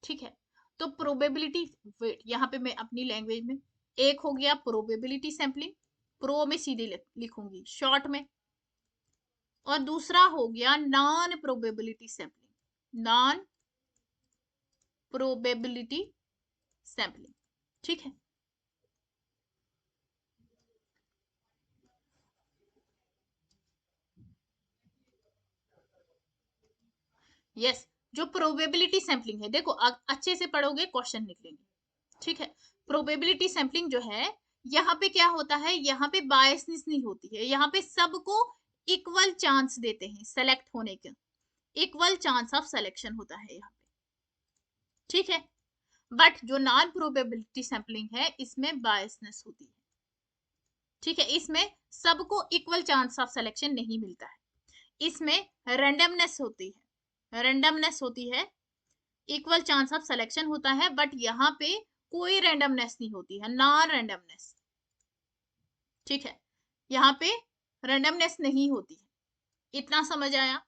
ठीक है, तो प्रोबेबिलिटी, वेट, यहाँ पे मैं अपनी लैंग्वेज में, एक हो गया प्रोबेबिलिटी सैंपलिंग, प्रो में सीधे लिखूंगी शॉर्ट में, और दूसरा हो गया non probability sampling, non probability sampling. ठीक है, यस। जो प्रोबेबिलिटी सैंपलिंग है, देखो अच्छे से पढ़ोगे क्वेश्चन निकलेंगे। ठीक है, प्रोबेबिलिटी सैंपलिंग जो है, यहाँ पे क्या होता है, यहाँ पे बायसनेस नहीं होती है, यहाँ पे सबको इक्वल चांस देते हैं सेलेक्ट होने के, इक्वल चांस ऑफ सिलेक्शन होता है यहाँ पे। ठीक है, बट जो नॉन प्रोबेबिलिटी सैंपलिंग है, इसमें बायसनेस होती है। ठीक है, इसमें सबको इक्वल चांस ऑफ सिलेक्शन नहीं मिलता है, इसमें रेंडमनेस होती है, रेंडमनेस होती है, इक्वल चांस ऑफ सिलेक्शन होता है, बट यहाँ पे कोई रेंडमनेस नहीं होती है, नॉन रेंडमनेस। ठीक है, यहाँ पे रेंडमनेस नहीं होती है, इतना समझ आया?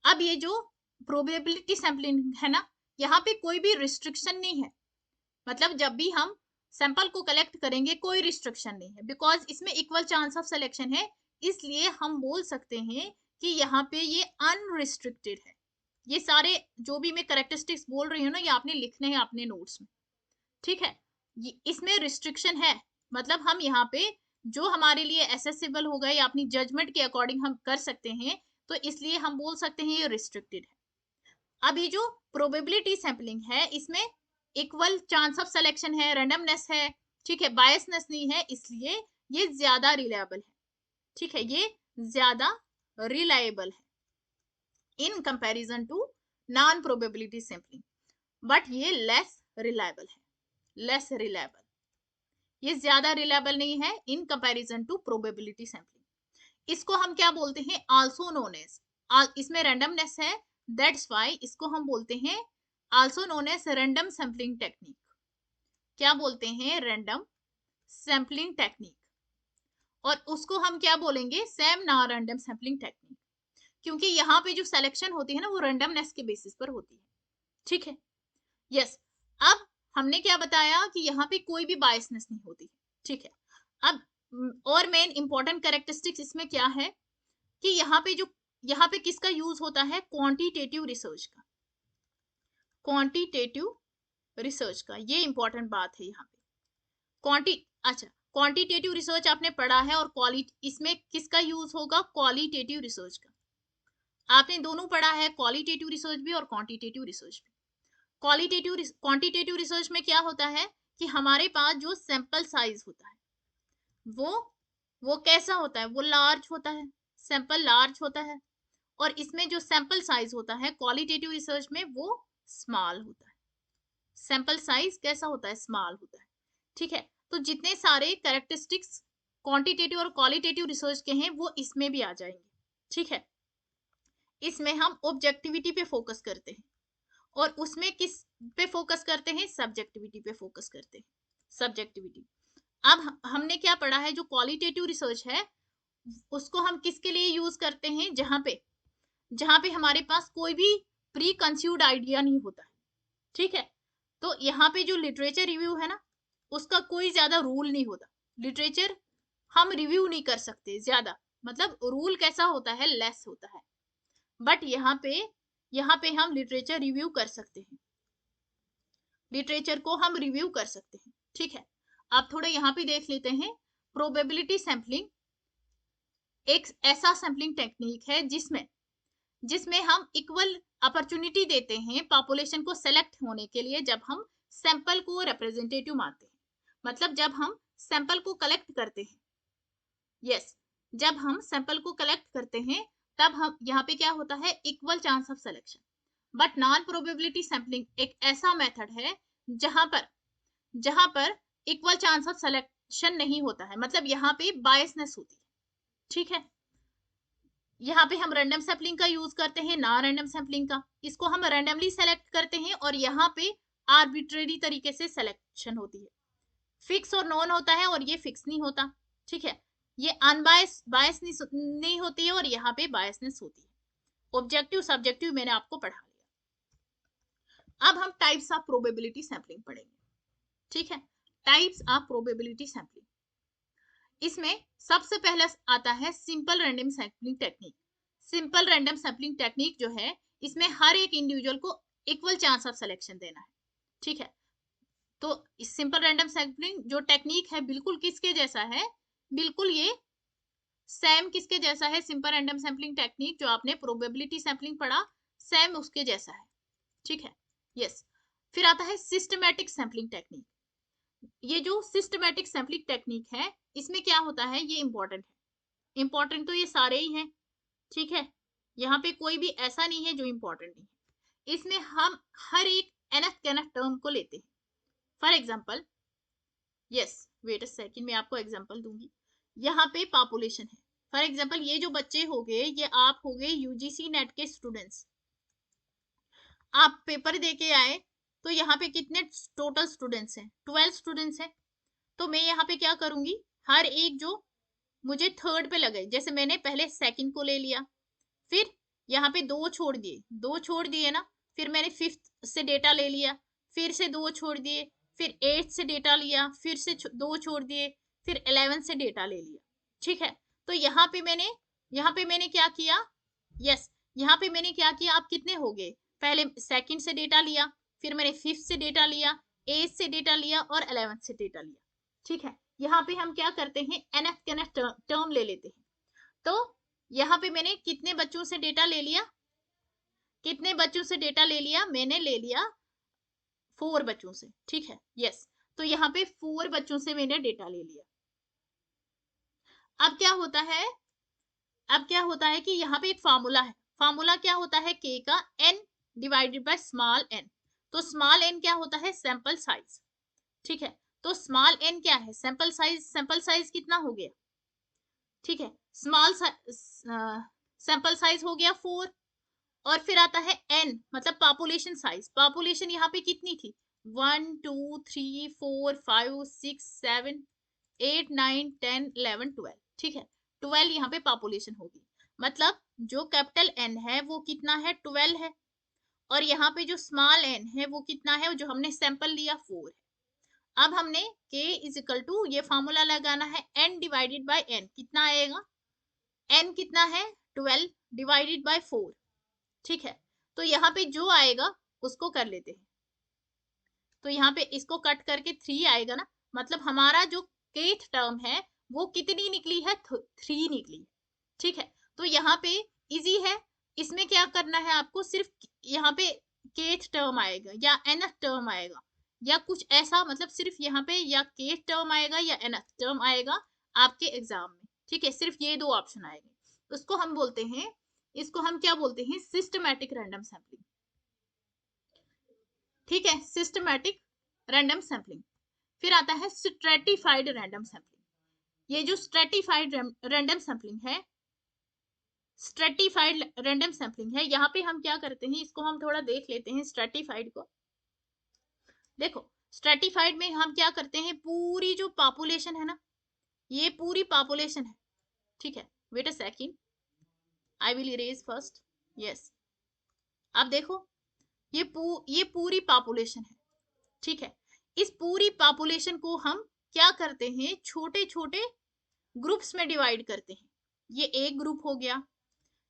अब ये जो प्रोबेबिलिटी सैंपलिंग है ना, यहाँ पे कोई भी रिस्ट्रिक्शन नहीं है, मतलब जब भी हम सैंपल को कलेक्ट करेंगे कोई रिस्ट्रिक्शन नहीं है, बिकॉज इसमें इक्वल चांस ऑफ सिलेक्शन है, इसलिए हम बोल सकते हैं कि यहाँ पे ये अनरिस्ट्रिक्टेड है। ये सारे जो भी मैं करेक्टरिस्टिक्स बोल रही हूँ ना, ये आपने लिखने हैं अपने नोट्स में। ठीक है, इसमें रिस्ट्रिक्शन है, मतलब हम यहाँ पे जो हमारे लिए एसेसिबल होगा या अपनी जजमेंट के अकॉर्डिंग हम कर सकते हैं, तो इसलिए हम बोल सकते हैं ये रिस्ट्रिक्टेड है। अभी जो प्रोबेबिलिटी सैंपलिंग है, इसमें इक्वल चांस ऑफ सिलेक्शन है, रैंडमनेस है, ठीक है, बायसनेस नहीं है, इसलिए ये ज्यादा रिलायबल है। ठीक है, ये ज्यादा रिलायबल है in comparison to non probability sampling, but ये लेस रिलायबल है, लेस रिलायबल, ये ज्यादा रिलायबल नहीं है in comparison to probability sampling. इसको हम क्या बोलते हैं, आल्सो नोन एज, इसमें रैंडमनेस है, दैट्स व्हाई इसको हम बोलते हैं also known as random sampling technique. क्या बोलते हैं, रैंडम सैंपलिंग टेक्निक, और उसको हम क्या बोलेंगे, same non random sampling technique, क्योंकि यहाँ पे जो सिलेक्शन होती है ना, वो रैंडमनेस के बेसिस पर होती है। ठीक है, यस। अब हमने क्या बताया कि यहाँ पे कोई भी बायसनेस नहीं होती। ठीक है, अब और मेन इंपॉर्टेंट कैरेक्टरिस्टिक्स इसमें क्या है कि यहाँ पे किसका यूज होता है, क्वांटिटेटिव रिसर्च का, क्वांटिटेटिव रिसर्च का, ये इंपॉर्टेंट बात है यहाँ पे। अच्छा, क्वांटिटेटिव रिसर्च आपने पढ़ा है, और क्वालिटी, इसमें किसका यूज होगा, क्वालिटेटिव रिसर्च का। आपने दोनों पढ़ा है, क्वालिटेटिव रिसर्च भी और क्वांटिटेटिव रिसर्च भी। क्वांटिटेटिव रिसर्च में क्या होता है कि हमारे पास जो सैंपल साइज होता है, वो वो कैसा होता है, वो लार्ज होता है, सैंपल लार्ज होता है, और इसमें जो सैंपल साइज होता है क्वालिटेटिव रिसर्च में, वो स्मॉल होता है। सैंपल साइज कैसा होता है, स्मॉल होता है। ठीक है, तो जितने सारे कैरेक्टरिस्टिक्स क्वांटिटेटिव और क्वालिटेटिव रिसर्च के हैं, वो इसमें भी आ जाएंगे। ठीक है, इसमें हम ऑब्जेक्टिविटी पे फोकस करते हैं, और उसमें किस पे फोकस करते हैं, सब्जेक्टिविटी पे फोकस करते हैं, सब्जेक्टिविटी। अब हमने क्या पढ़ा है, जो क्वालिटेटिव रिसर्च है, उसको हम किसके लिए यूज करते हैं, जहां पे हमारे पास कोई भी प्री कंस्यूड आइडिया नहीं होता है। ठीक है, तो यहाँ पे जो लिटरेचर रिव्यू है ना, उसका कोई ज्यादा रूल नहीं होता, लिटरेचर हम रिव्यू नहीं कर सकते ज्यादा, मतलब रूल कैसा होता है, लेस होता है, बट यहाँ पे हम लिटरेचर रिव्यू कर सकते हैं, लिटरेचर को हम रिव्यू कर सकते हैं। ठीक है, आप थोड़ा यहाँ पे देख लेते हैं, प्रोबेबिलिटी सैंपलिंग एक ऐसा सैंपलिंग टेक्निक है जिसमें जिसमें हम इक्वल अपॉर्चुनिटी देते हैं पॉपुलेशन को सेलेक्ट होने के लिए जब हम सैंपल को रिप्रेजेंटेटिव मानते हैं, मतलब जब हम सैंपल को कलेक्ट करते हैं। यस, जब हम सैंपल को कलेक्ट करते हैं तब हम यहाँ पे क्या होता है, equal chance of selection. But non probability sampling एक ऐसा मेथड है जहां पर इक्वल चांस ऑफ सिलेक्शन नहीं होता है, मतलब यहाँ पे बायसनेस होती है। ठीक है, यहाँ पे हम रैंडम सैंपलिंग का यूज करते हैं, ना रैंडम सैंपलिंग का। इसको हम रैंडमली सेलेक्ट करते हैं और यहाँ पे आर्बिट्रेरी तरीके से सिलेक्शन होती है। फिक्स और नॉन होता है और ये फिक्स नहीं होता। ठीक है, ये अनबायस बायस नहीं होती है और यहाँ पे बायसनेस होती है। ऑब्जेक्टिव सब्जेक्टिव मैंने आपको पढ़ा लिया। अब हम टाइप्स ऑफ प्रोबेबिलिटी सैंपलिंग पढ़ेंगे। ठीक है, टाइप्स ऑफ प्रोबेबिलिटी सैंपलिंग। इसमें सबसे पहले आता है simple random sampling technique. Simple random sampling technique जो है, इसमें हर एक इंडिविजुअल को इक्वल चांस ऑफ सिलेक्शन देना है। ठीक है, तो इस सिंपल रैंडम सैंपलिंग जो टेक्निक है बिल्कुल किसके जैसा है, बिल्कुल ये सेम किसके जैसा है, सिंपल रैंडम सैंपलिंग टेक्निक जो आपने प्रोबेबिलिटी सैंपलिंग पढ़ा, सेम उसके जैसा है। ठीक है, यस। फिर आता है सिस्टमैटिक सैंपलिंग टेक्निक। ये जो सिस्टमैटिक सैंपलिंग टेक्निक है, इसमें क्या होता है, ये इंपॉर्टेंट है। इंपॉर्टेंट तो ये सारे ही हैं। ठीक है, यहाँ पे कोई भी ऐसा नहीं है जो इंपॉर्टेंट नहीं है। इसमें हम हर एक nth टर्म को लेते हैं। For example, yes, wait a second, मैं आपको एग्जांपल दूंगी। यहाँ पे पॉपुलेशन है। फॉर एग्जांपल, ये जो बच्चे हो गए, ये आप हो गए यूजीसी नेट के स्टूडेंट्स। आप पेपर दे के आए तो यहाँ पे कितने टोटल स्टूडेंट्स हैं, 12 स्टूडेंट्स हैं। तो मैं यहाँ पे क्या करूंगी, हर एक जो मुझे थर्ड पे लगे, जैसे मैंने पहले सेकंड को ले लिया, फिर यहाँ पे दो छोड़ दिए ना, फिर मैंने फिफ्थ से डेटा ले लिया, फिर से दो छोड़ दिए, फिर 8 से डेटा लिया, फिर से दो छोड़ दिए, फिर 11 से डेटा ले लिया। ठीक है, तो यहाँ पे मैंने क्या किया, यस, यहाँ पे मैंने क्या किया, आप कितने हो गए, पहले सेकंड से डेटा लिया, फिर मैंने फिफ्थ से डेटा लिया, 8 से डेटा लिया और 11 से डेटा लिया। ठीक है, यहाँ पे हम क्या करते हैं, nth टर्म ले लेते हैं। तो यहाँ पे मैंने कितने बच्चों से डेटा ले लिया, मैंने ले लिया 4 बच्चों से। ठीक है, यस, तो यहाँ पे 4 बच्चों से मैंने डेटा ले लिया। अब क्या होता है कि यहाँ पे एक फार्मूला है। फार्मूला क्या होता है, k का n divided by small n। तो स्मॉल n क्या होता है, सैंपल साइज। ठीक है, तो स्मॉल n क्या है, सैंपल साइज कितना हो गया। ठीक है, स्मॉल सैंपल साइज हो गया 4, और फिर आता है n, मतलब पॉपुलेशन साइज। पॉपुलेशन यहाँ पे कितनी थी, 1 2 3 4 5 6 7 8 9 10 11 12। ठीक है, 12 यहाँ पे पॉपुलेशन होगी, मतलब जो कैपिटल N है वो कितना है, 12 है, और यहाँ पे जो स्मॉल n है वो कितना है, जो हमने सैंपल लिया 4 है। अब हमने k इज इक्वल टू ये फॉर्मूला लगाना है, n डिवाइडेड बाय n कितना आएगा, n कितना है, 12 डिवाइडेड बाय 4। ठीक है, तो यहाँ पे जो आएगा उसको कर लेते हैं। तो यहाँ पे इसको कट करके 3 आएगा ना, मतलब हमारा जो kth टर्म है वो कितनी निकली है, 3 निकली। ठीक है, तो यहाँ पे इजी है। इसमें क्या करना है आपको, सिर्फ यहाँ पे kth टर्म आएगा या nth टर्म आएगा या कुछ ऐसा, मतलब सिर्फ यहाँ पे या kth टर्म आएगा या nth टर्म आएगा आपके एग्जाम में। ठीक है, सिर्फ ये दो ऑप्शन आएंगे। उसको हम बोलते हैं, इसको हम क्या बोलते हैं, सिस्टमैटिक रैंडम सैंपलिंग। ठीक है, सिस्टमैटिक रैंडम सैंपलिंग। फिर आता है स्ट्रेटिफाइड रैंडम सैंपलिंग। ये जो स्ट्रेटिफाइड रैंडम सैंपलिंग है, यहाँ पे हम क्या करते हैं, इसको हम थोड़ा देख लेते हैं स्ट्रेटिफाइड को। देखो, स्ट्रेटिफाइड में हम क्या करते हैं, पूरी जो पॉपुलेशन है ना, ये पूरी पॉपुलेशन है। ठीक है, wait a second, I will erase first. Yes, अब देखो, ये पूरी पॉपुलेशन है। ठीक है, इस पूरी पॉपुलेशन को हम क्या करते हैं, छोटे छोटे ग्रुप्स में डिवाइड करते हैं। ये एक ग्रुप हो गया,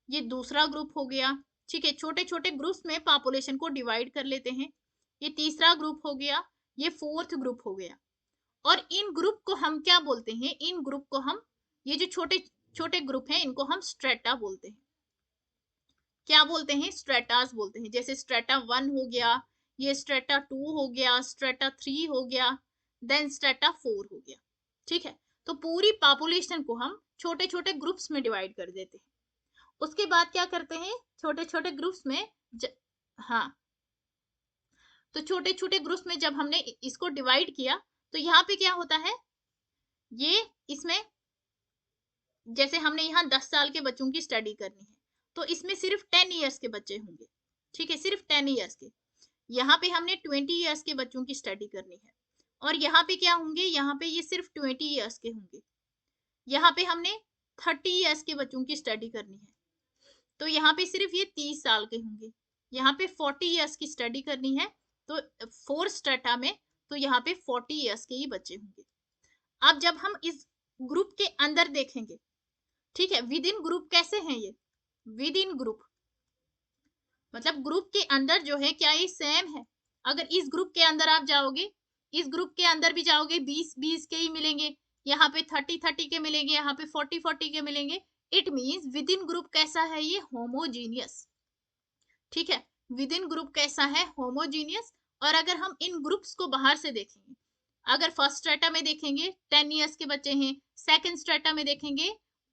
ये दूसरा ग्रुप हो गया। ठीक है, छोटे छोटे ग्रुप्स में पॉपुलेशन को डिवाइड कर लेते हैं। ये तीसरा ग्रुप हो गया, ये फोर्थ ग्रुप हो गया। और इन ग्रुप को हम क्या बोलते हैं, इन ग्रुप को हम, ये जो छोटे छोटे ग्रुप हैं इनको हम स्ट्रेटा बोलते हैं। क्या बोलते हैं, स्ट्रेटास बोलते हैं। जैसे स्ट्रेटा 1 हो गया, ये स्ट्रेटा 2 हो गया, स्ट्रेटा 3 हो गया, देन स्ट्रेटा 4 हो गया। ठीक है, तो पूरी पॉपुलेशन को हम छोटे छोटे ग्रुप्स में डिवाइड कर देते हैं। उसके बाद क्या करते हैं, छोटे छोटे ग्रुप्स में हाँ, तो छोटे छोटे ग्रुप्स में जब हमने इसको डिवाइड किया, तो यहाँ पे क्या होता है, ये इसमें जैसे हमने यहाँ 10 साल के बच्चों की स्टडी करनी है, तो इसमें सिर्फ 10 ईयर्स के बच्चे होंगे। ठीक है, सिर्फ 10 ईयर्स के। यहाँ पे हमने 20 ईयर्स के बच्चों की स्टडी करनी है, और यहाँ पे क्या होंगे, यहाँ पे ये सिर्फ 20 ईयर्स के होंगे। यहाँ पे हमने 30 ईयर्स के बच्चों की स्टडी करनी है, तो यहाँ पे सिर्फ ये 30 साल के होंगे। यहाँ पे 40 ईयर्स की स्टडी करनी है, तो 4 स्ट्रेटा में, तो यहाँ पे 40 ईयर्स के ही बच्चे होंगे। अब जब हम इस ग्रुप के अंदर देखेंगे, ठीक है, विद इन ग्रुप कैसे हैं ये, विद इन ग्रुप मतलब ग्रुप के अंदर जो है, क्या ये सेम है। अगर इस ग्रुप के अंदर आप जाओगे, इस ग्रुप के अंदर भी जाओगे, 20-20 के ही मिलेंगे, यहाँ पे 30-30 के मिलेंगे, यहाँ पे 40-40 के मिलेंगे। It means with in group कैसा है, ये होमोजीनियस। ठीक है, विद इन ग्रुप कैसा है, होमोजीनियस। और अगर हम इन ग्रुप्स को बाहर से देखेंगे, अगर फर्स्ट स्ट्रेटा में देखेंगे 10 ईयर्स के बच्चे हैं, सेकंड स्ट्रेटा में देखेंगे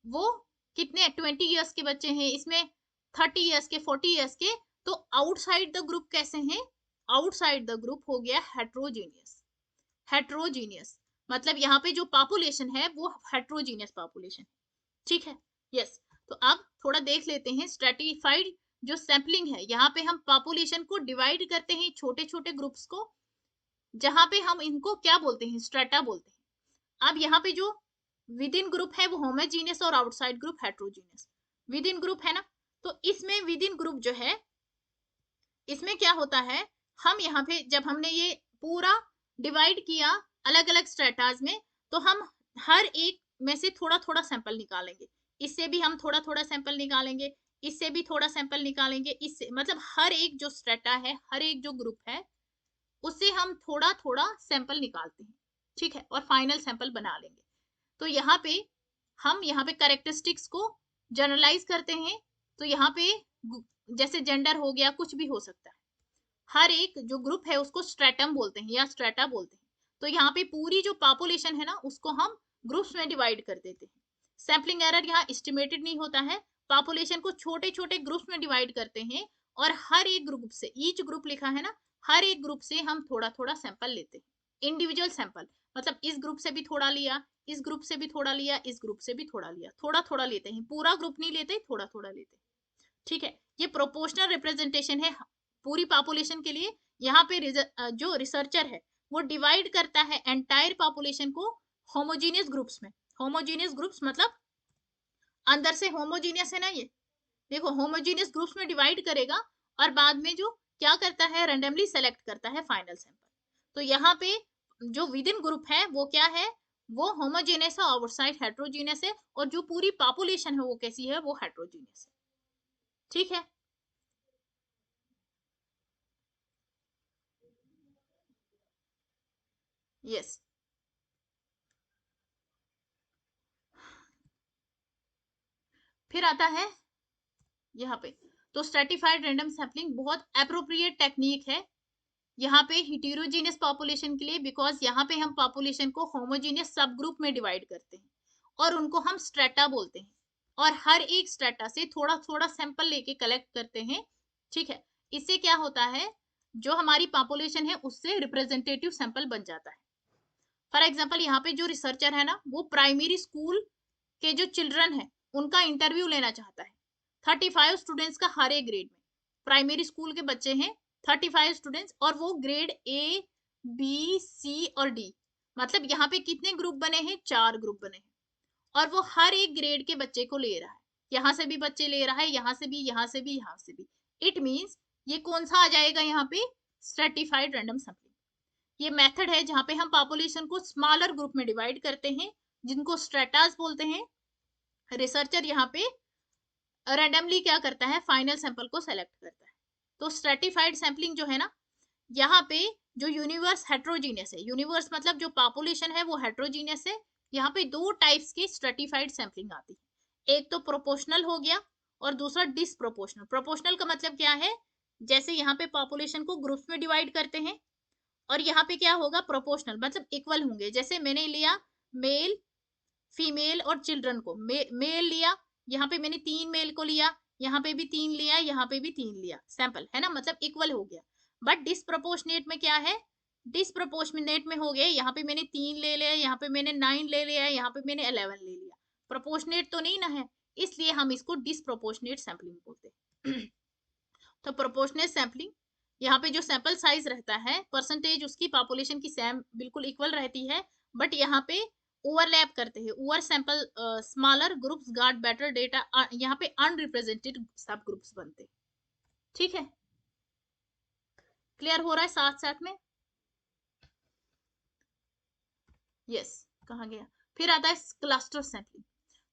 वो कितने 20 ईयर्स के बच्चे हैं, इसमें 30 ईयर्स के, 40 ईयर्स के। तो आउटसाइड द ग्रुप कैसे हैं, आउटसाइड द ग्रुप हो गया हेट्रोजीनियस। हेट्रोजीनियस मतलब यहाँ पे जो पॉपुलेशन है वो हेट्रोजीनियस पॉपुलेशन। ठीक है, यस। तो अब थोड़ा देख लेते हैं स्ट्रेटिफाइड जो सैंपलिंग है, यहाँ पे हम पॉपुलेशन को डिवाइड करते हैं छोटे छोटे ग्रुप्स को, जहां पे हम इनको क्या बोलते हैं, स्ट्रेटा बोलते हैं। अब यहाँ पे जो विद इन ग्रुप है वो होमोजीनियस और outside group heterogeneous. With in group है ना, तो इसमें विद इन ग्रुप जो है, इसमें क्या होता है, हम यहाँ पे जब हमने ये पूरा डिवाइड किया अलग अलग स्ट्रेटाज में, तो हम हर एक में से थोड़ा थोड़ा सैंपल निकालेंगे। इससे भी हम थोड़ा थोड़ा सैंपल निकालेंगे, इससे भी थोड़ा सैंपल निकालेंगे, इससे मतलब हर एक जो स्ट्रेटा है, हर एक जो ग्रुप है, उससे हम थोड़ा थोड़ा सैंपल निकालते हैं। ठीक है, और फाइनल सैंपल बना लेंगे। तो यहाँ पे हम यहाँ पे कैरेक्टरिस्टिक्स को जनरलाइज करते हैं। तो यहाँ पे जैसे जेंडर हो गया, कुछ भी हो सकता है। हर एक जो ग्रुप है उसको स्ट्रेटम बोलते हैं या स्ट्रेटा बोलते हैं। तो यहाँ पे पूरी जो पॉपुलेशन है ना, उसको हम ग्रुप्स में डिवाइड कर देते हैं। सैम्पलिंग एरर यहाँ एस्टिमेटेड नहीं होता है, पॉपुलेशन को छोटे छोटे ग्रुप्स में डिवाइड करते हैं, और हर एक ग्रुप से, ईच ग्रुप लिखा है ना, हर एक ग्रुप से हम थोड़ा थोड़ा सैंपल लेते हैं। इंडिविजुअल सैंपल मतलब इस ग्रुप से भी थोड़ा लिया, इस ग्रुप से भी थोड़ा लिया, इस ग्रुप से भी थोड़ा लिया, थोड़ा थोड़ा लेते हैं, पूरा ग्रुप नहीं लेते, थोड़ा थोड़ा लेते हैं। ठीक है, ये प्रोपोर्शनल रिप्रेजेंटेशन है पूरी पॉपुलेशन के लिए। यहाँ पे जो रिसर्चर है वो डिवाइड करता है एंटायर पॉपुलेशन को होमोजीनियस ग्रुप्स में। होमोजीनियस ग्रुप्स मतलब अंदर से होमोजीनियस है ना, ये देखो होमोजीनियस ग्रुप्स में डिवाइड करेगा, और बाद में जो क्या करता है, रैंडमली सेलेक्ट करता है फाइनल सैंपल। तो यहाँ पे जो विद इन ग्रुप है वो क्या है, वो होमोजीनियस है, आउटसाइड हेट्रोजीनियस है, और जो पूरी पॉपुलेशन है वो कैसी है, वो हेट्रोजीनियस है। ठीक है, यस। फिर आता है यहाँ पे, तो स्ट्रेटिफाइड रैंडम सैम्पलिंग बहुत अप्रोप्रिएट टेक्निक है यहाँ पे हिटेरोजीनियस पॉपुलेशन के लिए, बिकॉज यहाँ पे हम पॉपुलेशन को होमोजीनियस सब ग्रुप में डिवाइड करते हैं, और उनको हम स्ट्रेटा बोलते हैं, और हर एक स्ट्रेटा से थोड़ा थोड़ा सैंपल लेके कलेक्ट करते हैं। ठीक है, इससे क्या होता है, जो हमारी पॉपुलेशन है उससे रिप्रेजेंटेटिव सैंपल बन जाता है। फॉर एग्जाम्पल यहाँ पे जो रिसर्चर है ना, वो प्राइमरी स्कूल के जो चिल्ड्रन है उनका इंटरव्यू लेना चाहता है। 35 स्टूडेंट्स का हर एक ग्रेड में, प्राइमरी स्कूल के बच्चे हैं 35 स्टूडेंट्स, और वो ग्रेड ए बी सी और डी, मतलब यहाँ पे कितने ग्रुप बने हैं, 4 ग्रुप बने हैं, और वो हर एक ग्रेड के बच्चे को ले रहा है। यहाँ से भी बच्चे ले रहा है, यहाँ से भी, यहाँ से भी, यहाँ से भी। इट मीन्स ये कौन सा आ जाएगा यहाँ पे, स्ट्रेटिफाइड रैंडम सैंपलिंग। ये मेथड है जहाँ पे हम पॉपुलेशन को स्मॉलर ग्रुप में डिवाइड करते हैं, जिनको स्ट्रेटास बोलते हैं। रिसर्चर यहाँ पे रैंडमली क्या करता है, फाइनल सैंपल को सेलेक्ट करता है। तो स्ट्रेटिफाइड सैंपलिंग जो है ना, यहाँ पे जो यूनिवर्स हेट्रोजीनियस है, यूनिवर्स मतलब जो पॉपुलेशन है वो हेट्रोजीनियस है। यहाँ पे 2 टाइप्स की स्ट्रेटिफाइड सैंपलिंग आती है, एक तो प्रोपोर्शनल हो गया, और दूसरा डिसप्रोपोर्शनल। प्रोपोर्शनल का मतलब क्या है, जैसे यहाँ पे पॉपुलेशन को ग्रुप्स में डिवाइड करते हैं और यहाँ पे क्या होगा, प्रोपोर्शनल मतलब इक्वल होंगे। जैसे मैंने लिया मेल, फीमेल और चिल्ड्रन को, मेल लिया, यहाँ पे मैंने 3 मेल को लिया, यहाँ पे भी 3 लिया, यहाँ पे भी 3 लिया, सैंपल है ना, मतलब इक्वल हो गया। बट डिसप्रोपोर्शनेट में क्या है, डिसप्रोपोर्शनेट में हो गया, यहाँ पे मैंने 3 ले लिया, यहाँ पे मैंने 9 ले लिया, यहाँ पे मैंने 11 ले लिया, प्रोपोर्शनेट तो नहीं ना है, इसलिए हम इसको डिसप्रोपोर्शनेट सैंपलिंग बोलते हैं। तो प्रोपोर्शनेट सैंपलिंग, यहाँ पे जो सैंपल साइज रहता है, परसेंटेज उसकी पॉपुलेशन की सेम बिल्कुल इक्वल रहती है, बट यहाँ पे ओवरलैप करते हैं, over sample smaller groups got better data, यहाँ पे अनरिप्रेजेंटेड सब ग्रुप्स बनते हैं। ठीक है, क्लियर हो रहा है साथ साथ में? यस, कहा गया। फिर आता है क्लस्टर सैंपलिंग।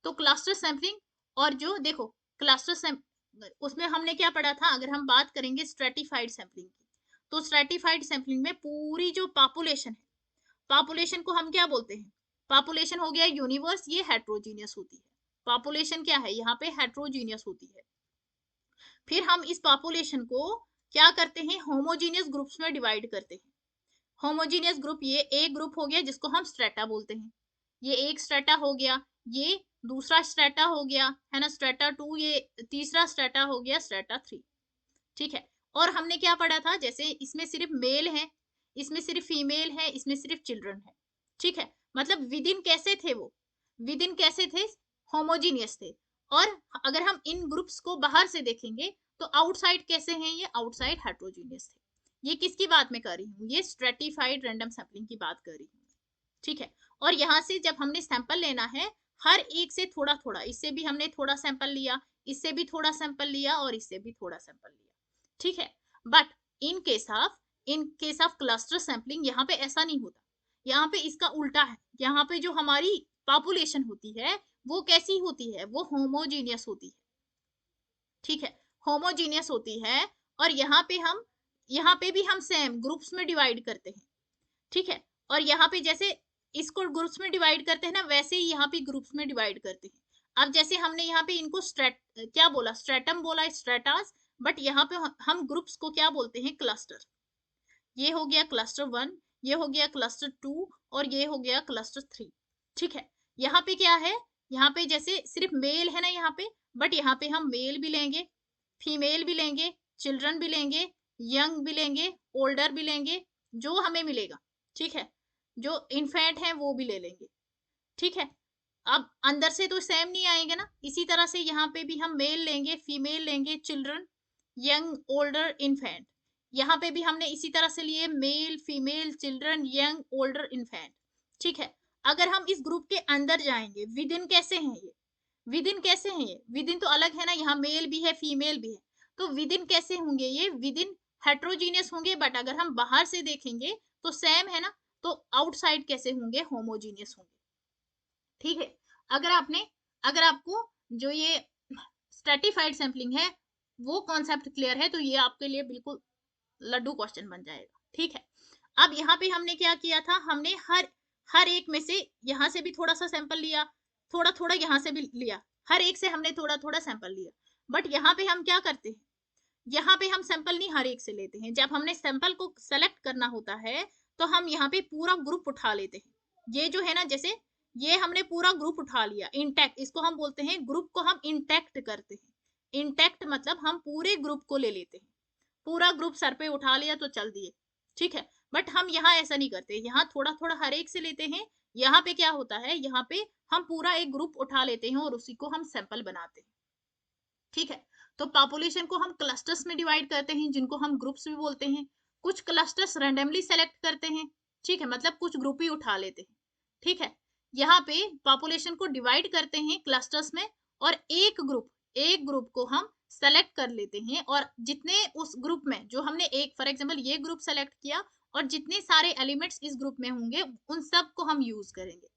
तो क्लस्टर सैंपलिंग, और जो देखो क्लस्टर उसमें हमने क्या पढ़ा था, अगर हम बात करेंगे स्ट्रेटिफाइड सैंपलिंग की, तो स्ट्रेटिफाइड सैंपलिंग में पूरी जो पॉपुलेशन है, पॉपुलेशन को हम क्या बोलते हैं, पॉपुलेशन हो गया यूनिवर्स, ये हेट्रोजीनियस होती है। पॉपुलेशन क्या है, यहाँ पे हेट्रोजीनियस होती है। फिर हम इस पॉपुलेशन को क्या करते हैं, होमोजीनियस ग्रुप्स में डिवाइड करते हैं। होमोजीनियस ग्रुप, ये एक ग्रुप हो गया जिसको हम स्ट्रेटा बोलते हैं, ये एक स्ट्रेटा हो गया, ये दूसरा स्ट्रेटा हो गया, है ना, स्ट्रेटा 2, ये तीसरा स्ट्रेटा हो गया, स्ट्रेटा 3। ठीक है, और हमने क्या पढ़ा था, जैसे इसमें सिर्फ मेल है, इसमें सिर्फ फीमेल है, इसमें सिर्फ चिल्ड्रन है। ठीक है, मतलब विद इन कैसे थे, वो विद इन कैसे थे, होमोजीनियस थे। और अगर हम इन ग्रुप्स को बाहर से देखेंगे तो आउटसाइड कैसे हैं, ये आउटसाइड हेट्रोजीनियस थे। ये किसकी बात में कर रही हूँ, ये स्ट्रेटिफाइड रैंडम सैंपलिंग की बात कर रही हूँ। ठीक है, और यहाँ से जब हमने सैंपल लेना है, हर एक से थोड़ा थोड़ा, इससे भी हमने थोड़ा सैंपल लिया, इससे भी थोड़ा सैंपल लिया, और इससे भी थोड़ा सैंपल लिया। ठीक है, but in case of cluster sampling यहाँ पे ऐसा नहीं होता, यहाँ पे इसका उल्टा है। यहाँ पे जो हमारी पॉपुलेशन होती है वो कैसी होती है, वो होमोजीनियस होती है। ठीक है, होमोजीनियस होती है, और यहाँ पे भी हम सेम ग्रुप्स में डिवाइड करते हैं। ठीक है, और यहाँ पे जैसे इसको ग्रुप्स में डिवाइड करते हैं ना, वैसे ही यहाँ पे ग्रुप्स में डिवाइड करते हैं। अब जैसे हमने यहाँ पे इनको क्या बोला, स्ट्रेटम बोला, स्ट्रेटास, बट यहाँ पे हम ग्रुप्स को क्या बोलते हैं, क्लस्टर। ये हो गया क्लस्टर 1, ये हो गया क्लस्टर 2, और ये हो गया क्लस्टर 3। ठीक है, यहाँ पे क्या है, यहाँ पे जैसे सिर्फ मेल है ना यहाँ पे, बट यहाँ पे हम मेल भी लेंगे, फीमेल भी लेंगे, चिल्ड्रन भी लेंगे, यंग भी लेंगे, ओल्डर भी लेंगे, जो हमें मिलेगा। ठीक है, जो इन्फेंट है वो भी ले लेंगे। ठीक है, अब अंदर से तो सेम नहीं आएंगे ना, इसी तरह से यहाँ पे भी हम मेल लेंगे, फीमेल लेंगे, चिल्ड्रन, यंग, ओल्डर, इन्फेंट। यहाँ पे भी हमने इसी तरह से लिए, male, female, children, young, older, infant. ठीक है, अगर हम इस ग्रुप के अंदर जाएंगे, विद इन कैसे हैं ये, विद इन कैसे हैं ये, विद इन तो अलग है ना, यहाँ मेल भी है, फीमेल भी है, तो विद इन कैसे होंगे, ये विद इन हेट्रोजीनियस होंगे, बट अगर हम बाहर से देखेंगे तो सेम है ना, तो आउटसाइड कैसे होंगे, होमोजीनियस होंगे। ठीक है, अगर आपको जो ये स्ट्रेटिफाइड सैंपलिंग है वो कॉन्सेप्ट क्लियर है, तो ये आपके लिए बिल्कुल लड्डू क्वेश्चन बन जाएगा। ठीक है, अब यहाँ पे हमने क्या किया था, हमने हर एक में से यहाँ से भी थोड़ा सा सैंपल लिया, थोड़ा थोड़ा यहाँ से भी लिया, हर एक से हमने थोड़ा थोड़ा सैंपल लिया। बट यहाँ पे हम क्या करते हैं, यहाँ पे हम सैंपल नहीं हर एक से लेते हैं, जब हमने सैंपल को सेलेक्ट करना होता है तो हम यहाँ पे पूरा ग्रुप उठा लेते हैं। ये जो है ना, जैसे ये हमने पूरा ग्रुप उठा लिया इंटैक्ट, इसको हम बोलते हैं, ग्रुप को हम इंटैक्ट करते हैं। इंटैक्ट मतलब हम पूरे ग्रुप को ले लेते हैं, पूरा ग्रुप सर पे उठा लिया तो चल दिए। ठीक है, बट हम यहाँ ऐसा नहीं करते, यहाँ थोड़ा थोड़ा हर एक से लेते हैं। यहाँ पे क्या होता है, यहाँ पे हम पूरा एक ग्रुप उठा लेते हैं और उसी को हम सैंपल बनाते हैं। ठीक है, तो पॉपुलेशन को हम क्लस्टर्स में डिवाइड करते हैं, जिनको हम ग्रुप्स भी बोलते हैं। कुछ क्लस्टर्स रैंडमली सेलेक्ट करते हैं। ठीक है, मतलब कुछ ग्रुप ही उठा लेते हैं। ठीक है, यहाँ पे पॉपुलेशन को डिवाइड करते हैं क्लस्टर्स में, और एक ग्रुप को हम सेलेक्ट कर लेते हैं, और जितने उस ग्रुप में जो हमने एक फॉर एग्जांपल ये ग्रुप सेलेक्ट किया, और जितने सारे एलिमेंट्स इस ग्रुप में होंगे उन सब को हम यूज करेंगे।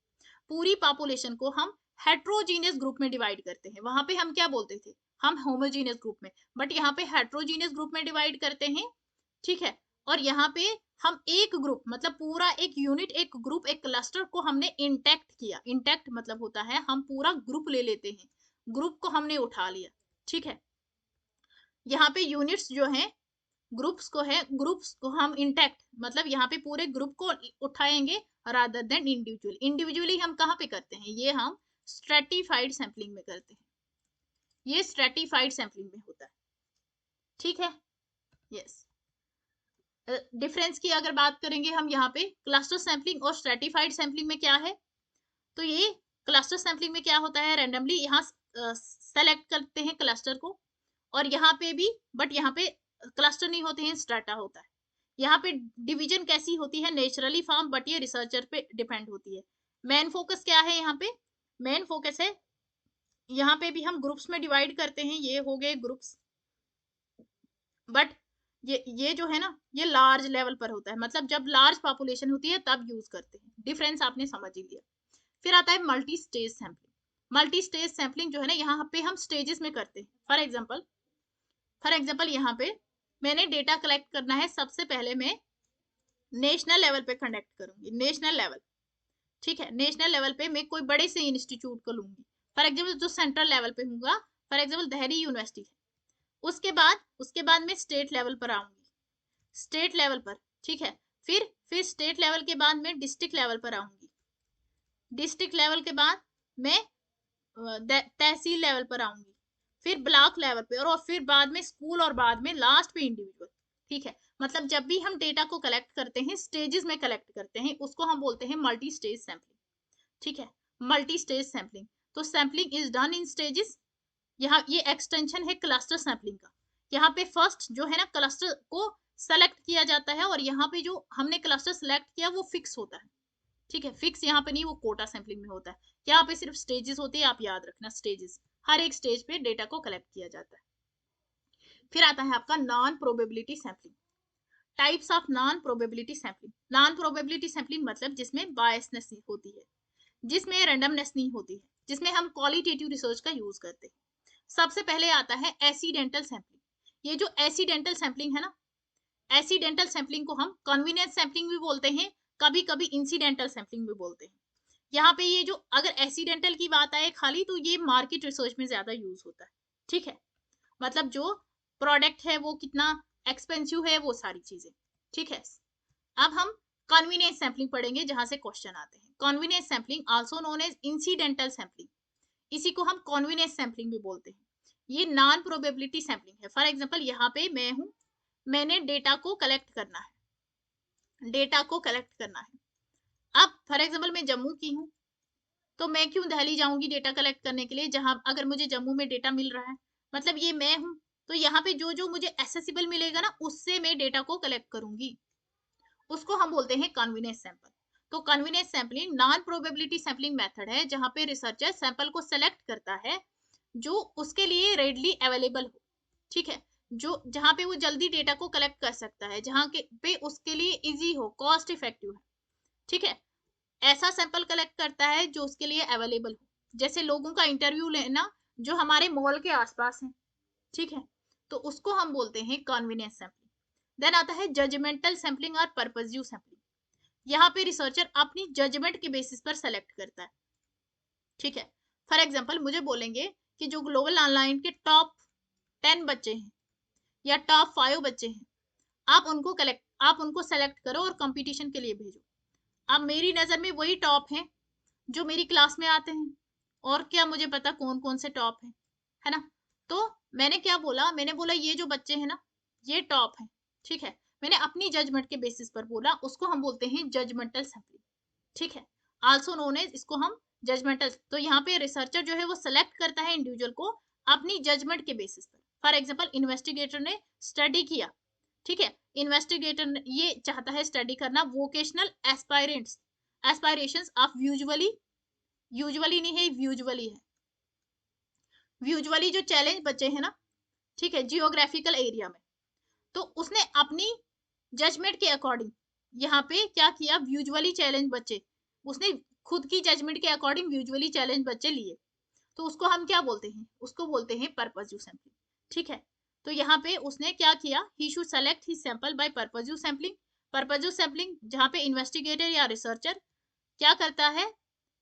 पूरी पॉपुलेशन को हम हेट्रोजीनियस ग्रुप में डिवाइड करते हैं। वहां पे हम क्या बोलते थे, हम होमोजीनियस ग्रुप में, बट यहाँ पे हेट्रोजीनियस ग्रुप में डिवाइड करते हैं। ठीक है, और यहाँ पे हम एक ग्रुप मतलब पूरा एक यूनिट, एक ग्रुप, एक क्लस्टर को हमने इंटैक्ट किया। इंटैक्ट मतलब होता है हम पूरा ग्रुप ले लेते हैं, ग्रुप को हमने उठा लिया। ठीक है। यहाँ पे यूनिट्स जो हैं ग्रुप्स को हम इंटैक्ट, मतलब यहाँ पे पूरे ग्रुप को उठाएंगे रादर देन इंडिविजुअल। इंडिविजुअली हम कहाँ पे करते हैं, ये हम स्ट्रेटिफाइड सैंपलिंग में करते हैं, ये स्ट्रेटिफाइड सैंपलिंग में होता है। ठीक है, यस। डिफरेंस की अगर बात करेंगे हम यहाँ पे क्लस्टर सैंपलिंग और स्ट्रेटिफाइड सैंपलिंग में क्या है, तो ये क्लस्टर सैंपलिंग में क्या होता है, रैंडमली यहाँ सेलेक्ट करते हैं क्लस्टर को, और यहाँ पे भी, बट यहाँ पे क्लस्टर नहीं होते हैं, स्ट्रेटा होता है। यहाँ पे डिवीजन कैसी होती है, नेचुरली फॉर्म, बट ये रिसर्चर पे डिपेंड होती है। मेन फोकस क्या है यहाँ पे, मेन फोकस है यहाँ पे भी हम ग्रुप्स में डिवाइड करते हैं, ये हो गए ग्रुप्स, बट ये जो है ना, ये लार्ज लेवल पर होता है, मतलब जब लार्ज पॉपुलेशन होती है तब यूज करते हैं। डिफरेंस आपने समझ ही लिया। फिर आता है multi stage sampling. Multi stage sampling जो है ना, यहाँ पे हम स्टेजेस में करते हैं। फॉर एग्जाम्पल यहाँ पे मैंने डेटा कलेक्ट करना है, सबसे पहले मैं नेशनल लेवल पे कंडक्ट करूंगी, नेशनल लेवल, ठीक है। नेशनल लेवल पे मैं कोई बड़े से इंस्टीट्यूट को लूंगी, फॉर एग्जाम्पल जो सेंट्रल लेवल पे होगा, फॉर एग्जाम्पल दिल्ली यूनिवर्सिटी है। उसके बाद मैं स्टेट लेवल पर आऊंगी, स्टेट लेवल पर, ठीक है। फिर स्टेट लेवल के बाद मैं डिस्ट्रिक्ट लेवल पर आऊंगी, डिस्ट्रिक्ट लेवल के बाद मैं तहसील लेवल पर आऊंगी, फिर ब्लॉक लेवल पे, और फिर बाद में स्कूल, और बाद में लास्ट पे इंडिविजुअल। ठीक है, मतलब जब भी हम डेटा को कलेक्ट करते हैं, स्टेजेस में कलेक्ट करते हैं, उसको हम बोलते हैं मल्टी स्टेज सैंपलिंग। ठीक है, मल्टी स्टेज सैंपलिंग। तो sampling is done in stages. यहाँ ये एक्सटेंशन है क्लस्टर सैंपलिंग का। यहाँ पे फर्स्ट जो है ना, क्लस्टर को सेलेक्ट किया जाता है, और यहाँ पे जो हमने क्लस्टर सेलेक्ट किया वो फिक्स होता है। ठीक है, फिक्स यहाँ पे नहीं, वो कोटा सैंपलिंग में होता है। यहाँ पे सिर्फ स्टेजेस होते हैं, आप याद रखना स्टेजेस, हर एक स्टेज पे डेटा को कलेक्ट किया जाता है। फिर आता है आपका non probability sampling. Types of non probability sampling. Non probability sampling मतलब जिसमें बायसनेस होती है, जिसमें रैंडमनेस नहीं होती है, जिसमें हम क्वालिटेटिव रिसर्च का यूज करते हैं। सबसे पहले आता है एक्सीडेंटल सैंपलिंग। ये जो एक्सीडेंटल सैंपलिंग है ना, एक्सीडेंटल सैंपलिंग को हम कन्वीनियंस सैंपलिंग भी बोलते हैं, कभी कभी इंसिडेंटल सैंपलिंग भी बोलते हैं। यहाँ पे ये जो अगर एक्सीडेंटल की बात आए खाली, तो ये मार्केट रिसर्च में ज्यादा यूज होता है। ठीक है, मतलब जो प्रोडक्ट है वो कितना एक्सपेंसिव है, वो सारी चीजें। ठीक है, अब हम कन्वीनियंस सैंपलिंग पढ़ेंगे, जहां से क्वेश्चन आते हैं। Convenience sampling also known as incidental sampling, इसी को हम कन्वीनियंस सैंपलिंग भी बोलते हैं। ये नॉन प्रोबेबिलिटी सैंपलिंग है। फॉर एग्जांपल यहाँ पे मैं हूं, मैंने डेटा को कलेक्ट करना है, डेटा को कलेक्ट करना है। अब फॉर एग्जांपल मैं जम्मू की हूँ, तो मैं क्यों दिल्ली जाऊंगी डेटा कलेक्ट करने के लिए, जहां अगर मुझे जम्मू में डेटा मिल रहा है, मतलब ये मैं हूं, तो यहाँ पे जो जो मुझे एक्सेसिबल मिलेगा ना, उससे मैं डेटा को कलेक्ट करूंगी, उसको हम बोलते हैं कन्वीनियंस सैंपल। तो convenience sampling non probability sampling method है, जहां पे रिसर्चर सैंपल को सेलेक्ट करता है जो उसके लिए रेडली अवेलेबल हो। ठीक है, जो जहां पे वो जल्दी डेटा को कलेक्ट कर सकता है, जहां के पे उसके लिए इजी हो, कॉस्ट इफेक्टिव है। ठीक है, ऐसा सैंपल कलेक्ट करता है जो उसके लिए अवेलेबल हो, जैसे लोगों का इंटरव्यू लेना जो हमारे मॉल के आसपास है। ठीक है, तो उसको हम बोलते हैं कन्वीनियंस सैंपलिंग। देन आता है जजमेंटल सैंपलिंग और पर्पजिव सैंपलिंग। यहाँ पे रिसर्चर अपनी जजमेंट के बेसिस पर सेलेक्ट करता है। ठीक है, फॉर एग्जांपल मुझे बोलेंगे कि जो ग्लोबल ऑनलाइन के टॉप 10 बच्चे हैं या टॉप 5 बच्चे हैं, आप उनको सेलेक्ट करो और कंपटीशन के लिए भेजो। अब मेरी नजर में वही टॉप हैं जो मेरी क्लास में आते हैं, और क्या मुझे पता कौन कौन से टॉप है ना। तो मैंने क्या बोला, मैंने बोला ये जो बच्चे हैं ना, ये टॉप हैं। ठीक है, मैंने अपनी जजमेंट के बेसिस पर बोला, उसको हम बोलते हैं जजमेंटल सैंपलिंग। ठीक है, आल्सो नोन एज, इसको हम जजमेंटल। तो यहाँ पे रिसर्चर जो है वो सेलेक्ट करता है इंडिविजुअल को अपनी जजमेंट के बेसिस पर। फॉर एग्जाम्पल इन्वेस्टिगेटर ने स्टडी किया, ठीक है, इन्वेस्टिगेटर ये चाहता है स्टडी करना vocational aspirants, aspirations of usually नहीं है, यूजुअली है, यूजुअली जो चैलेंज बच्चे हैं ना, ठीक है, जियोग्राफिकल एरिया में। तो उसने अपनी जजमेंट के अकॉर्डिंग यहाँ पे क्या किया, यूजुअली चैलेंज बच्चे, उसने खुद की जजमेंट के अकॉर्डिंग यूजुअली चैलेंज बच्चे लिए, तो उसको हम क्या बोलते हैं, उसको बोलते हैं पर्पजिव सैंपलिंग। ठीक है, तो यहाँ पे उसने क्या किया, ही should select his sample by purposive sampling. Purposive sampling जहाँ पे इन्वेस्टिगेटर या रिसर्चर क्या करता है,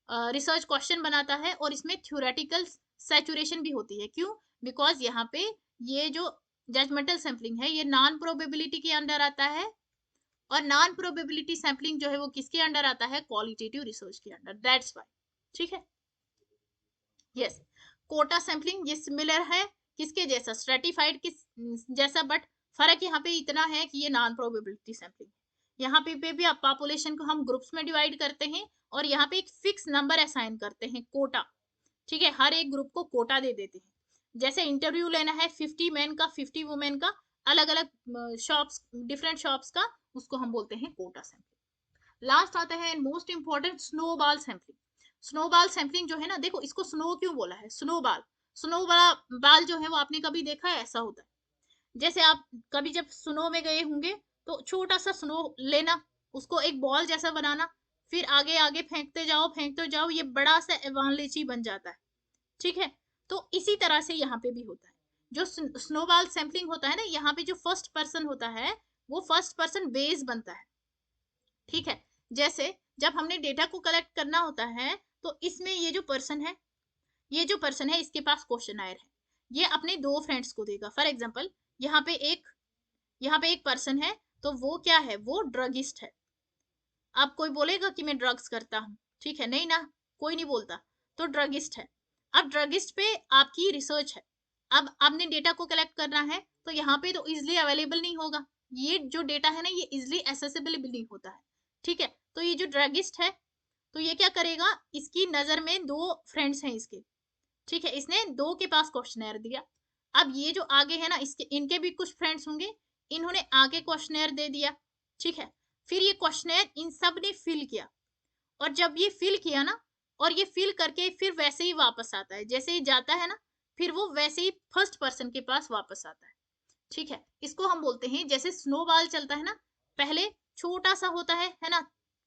रिसर्च क्वेश्चन बनाता है, और इसमें थ्योरेटिकल सैचुरेशन भी होती है। क्यों, बिकॉज यहाँ पे ये जो जजमेंटल सैम्पलिंग है ये नॉन प्रोबेबिलिटी के अंडर आता है, और नॉन प्रोबेबिलिटी सैम्पलिंग जो है वो किसके अंडर आता है, क्वालिटेटिव रिसर्च के अंडर, दैट्स व्हाई। ठीक है, यस। कोटा सैम्पलिंग ये सिमिलर है किसके जैसा, स्ट्रेटिफाइड किस जैसा, बट फर्क यहाँ पे इतना है कि ये नॉन प्रोबेबिलिटी सैम्पलिंग। यहाँ पे भी आप पॉपुलेशन को हम ग्रुप्स में डिवाइड करते हैं और यहाँ पे एक फिक्स नंबर असाइन करते हैं, कोटा। ठीक है, हर एक ग्रुप को कोटा दे देते हैं। जैसे इंटरव्यू लेना है 50 मैन का 50 वुमेन का, अलग अलग शॉप्स, डिफरेंट शॉप्स का, उसको हम बोलते हैं कोटा सैम्पलिंग। लास्ट आता है most important, snowball sampling. Snowball sampling जो है ना, देखो इसको स्नो क्यों बोला है, स्नोबॉल, स्नो बड़ा बाल जो है वो आपने कभी देखा है, ऐसा होता है। जैसे आप कभी जब स्नो में गए होंगे तो छोटा सा स्नो लेना, उसको एक बॉल जैसा बनाना, फिर आगे आगे फेंकते जाओ, ये बड़ा सा एवालांची बन जाता है। ठीक है, तो इसी तरह से यहाँ पे भी होता है। जो स्नोबॉल सैम्पलिंग होता है ना, यहाँ पे जो फर्स्ट पर्सन होता है वो फर्स्ट पर्सन बेस बनता है। ठीक है, जैसे जब हमने डेटा को कलेक्ट करना होता है तो इसमें ये जो पर्सन है, ये जो पर्सन है इसके पास क्वेश्चनायर है, ये अपने दो फ्रेंड्स को देगा। फॉर एग्जांपल यहाँ पे एक पर्सन है, तो वो क्या है, वो ड्रगिस्ट है। अब कोई बोलेगा कि मैं ड्रग्स करता हूँ, ठीक है, नहीं ना, कोई नहीं बोलता, तो ड्रगिस्ट है। अब ड्रगिस्ट पे आपकी रिसर्च है, अब आपने डेटा को कलेक्ट करना है, तो यहाँ पे तो इजिली अवेलेबल नहीं होगा, ये जो डेटा है ना ये इजिली एसेसिबल भी नहीं होता है। ठीक है, तो ये जो ड्रगिस्ट है, तो ये क्या करेगा, इसकी नजर में दो फ्रेंड्स हैं इसके, ठीक है, इसने दो के पास क्वेश्चनर दिया। अब ये जो आगे है ना, इसके इनके भी कुछ फ्रेंड्स होंगे, इन्होंने आगे क्वेश्चनर दे दिया। ठीक है, फिर ये क्वेश्चनर इन सब ने फिल किया, और जब ये फिल किया ना, और ये फिल करके फिर वैसे ही वापस आता है, जैसे ही जाता है ना, फिर वो वैसे ही फर्स्ट पर्सन के पास वापस आता है। ठीक है, इसको हम बोलते हैं, जैसे स्नोबॉल चलता है ना, पहले छोटा सा होता है ना,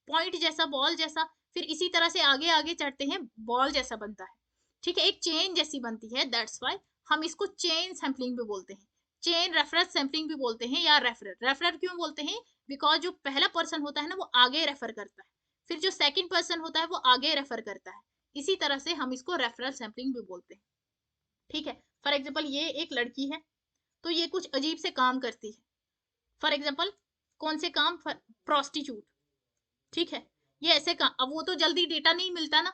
पॉइंट जैसा, बॉल जैसा, फिर इसी तरह से आगे आगे चढ़ते हैं, बॉल जैसा बनता है। ठीक है, एक चेन जैसी बनती है, दैट्स व्हाई हम इसको चेन सैम्पलिंग भी बोलते हैं, चेन रेफरेंस सैम्पलिंग भी बोलते हैं, या रेफरर। रेफरर क्यों बोलते हैं, बिकॉज जो पहला पर्सन होता है ना वो आगे रेफर करता है, फिर जो सेकंड पर्सन होता है वो आगे रेफर करता है, इसी तरह से हम इसको रेफरल सैम्पलिंग भी बोलते हैं। ठीक है, फॉर एग्जाम्पल ये एक लड़की है, तो ये कुछ अजीब से काम करती है। फॉर एग्जाम्पल कौन से काम, प्रोस्टिट्यूट। ठीक है, ये ऐसे काम, अब वो तो जल्दी डेटा नहीं मिलता ना,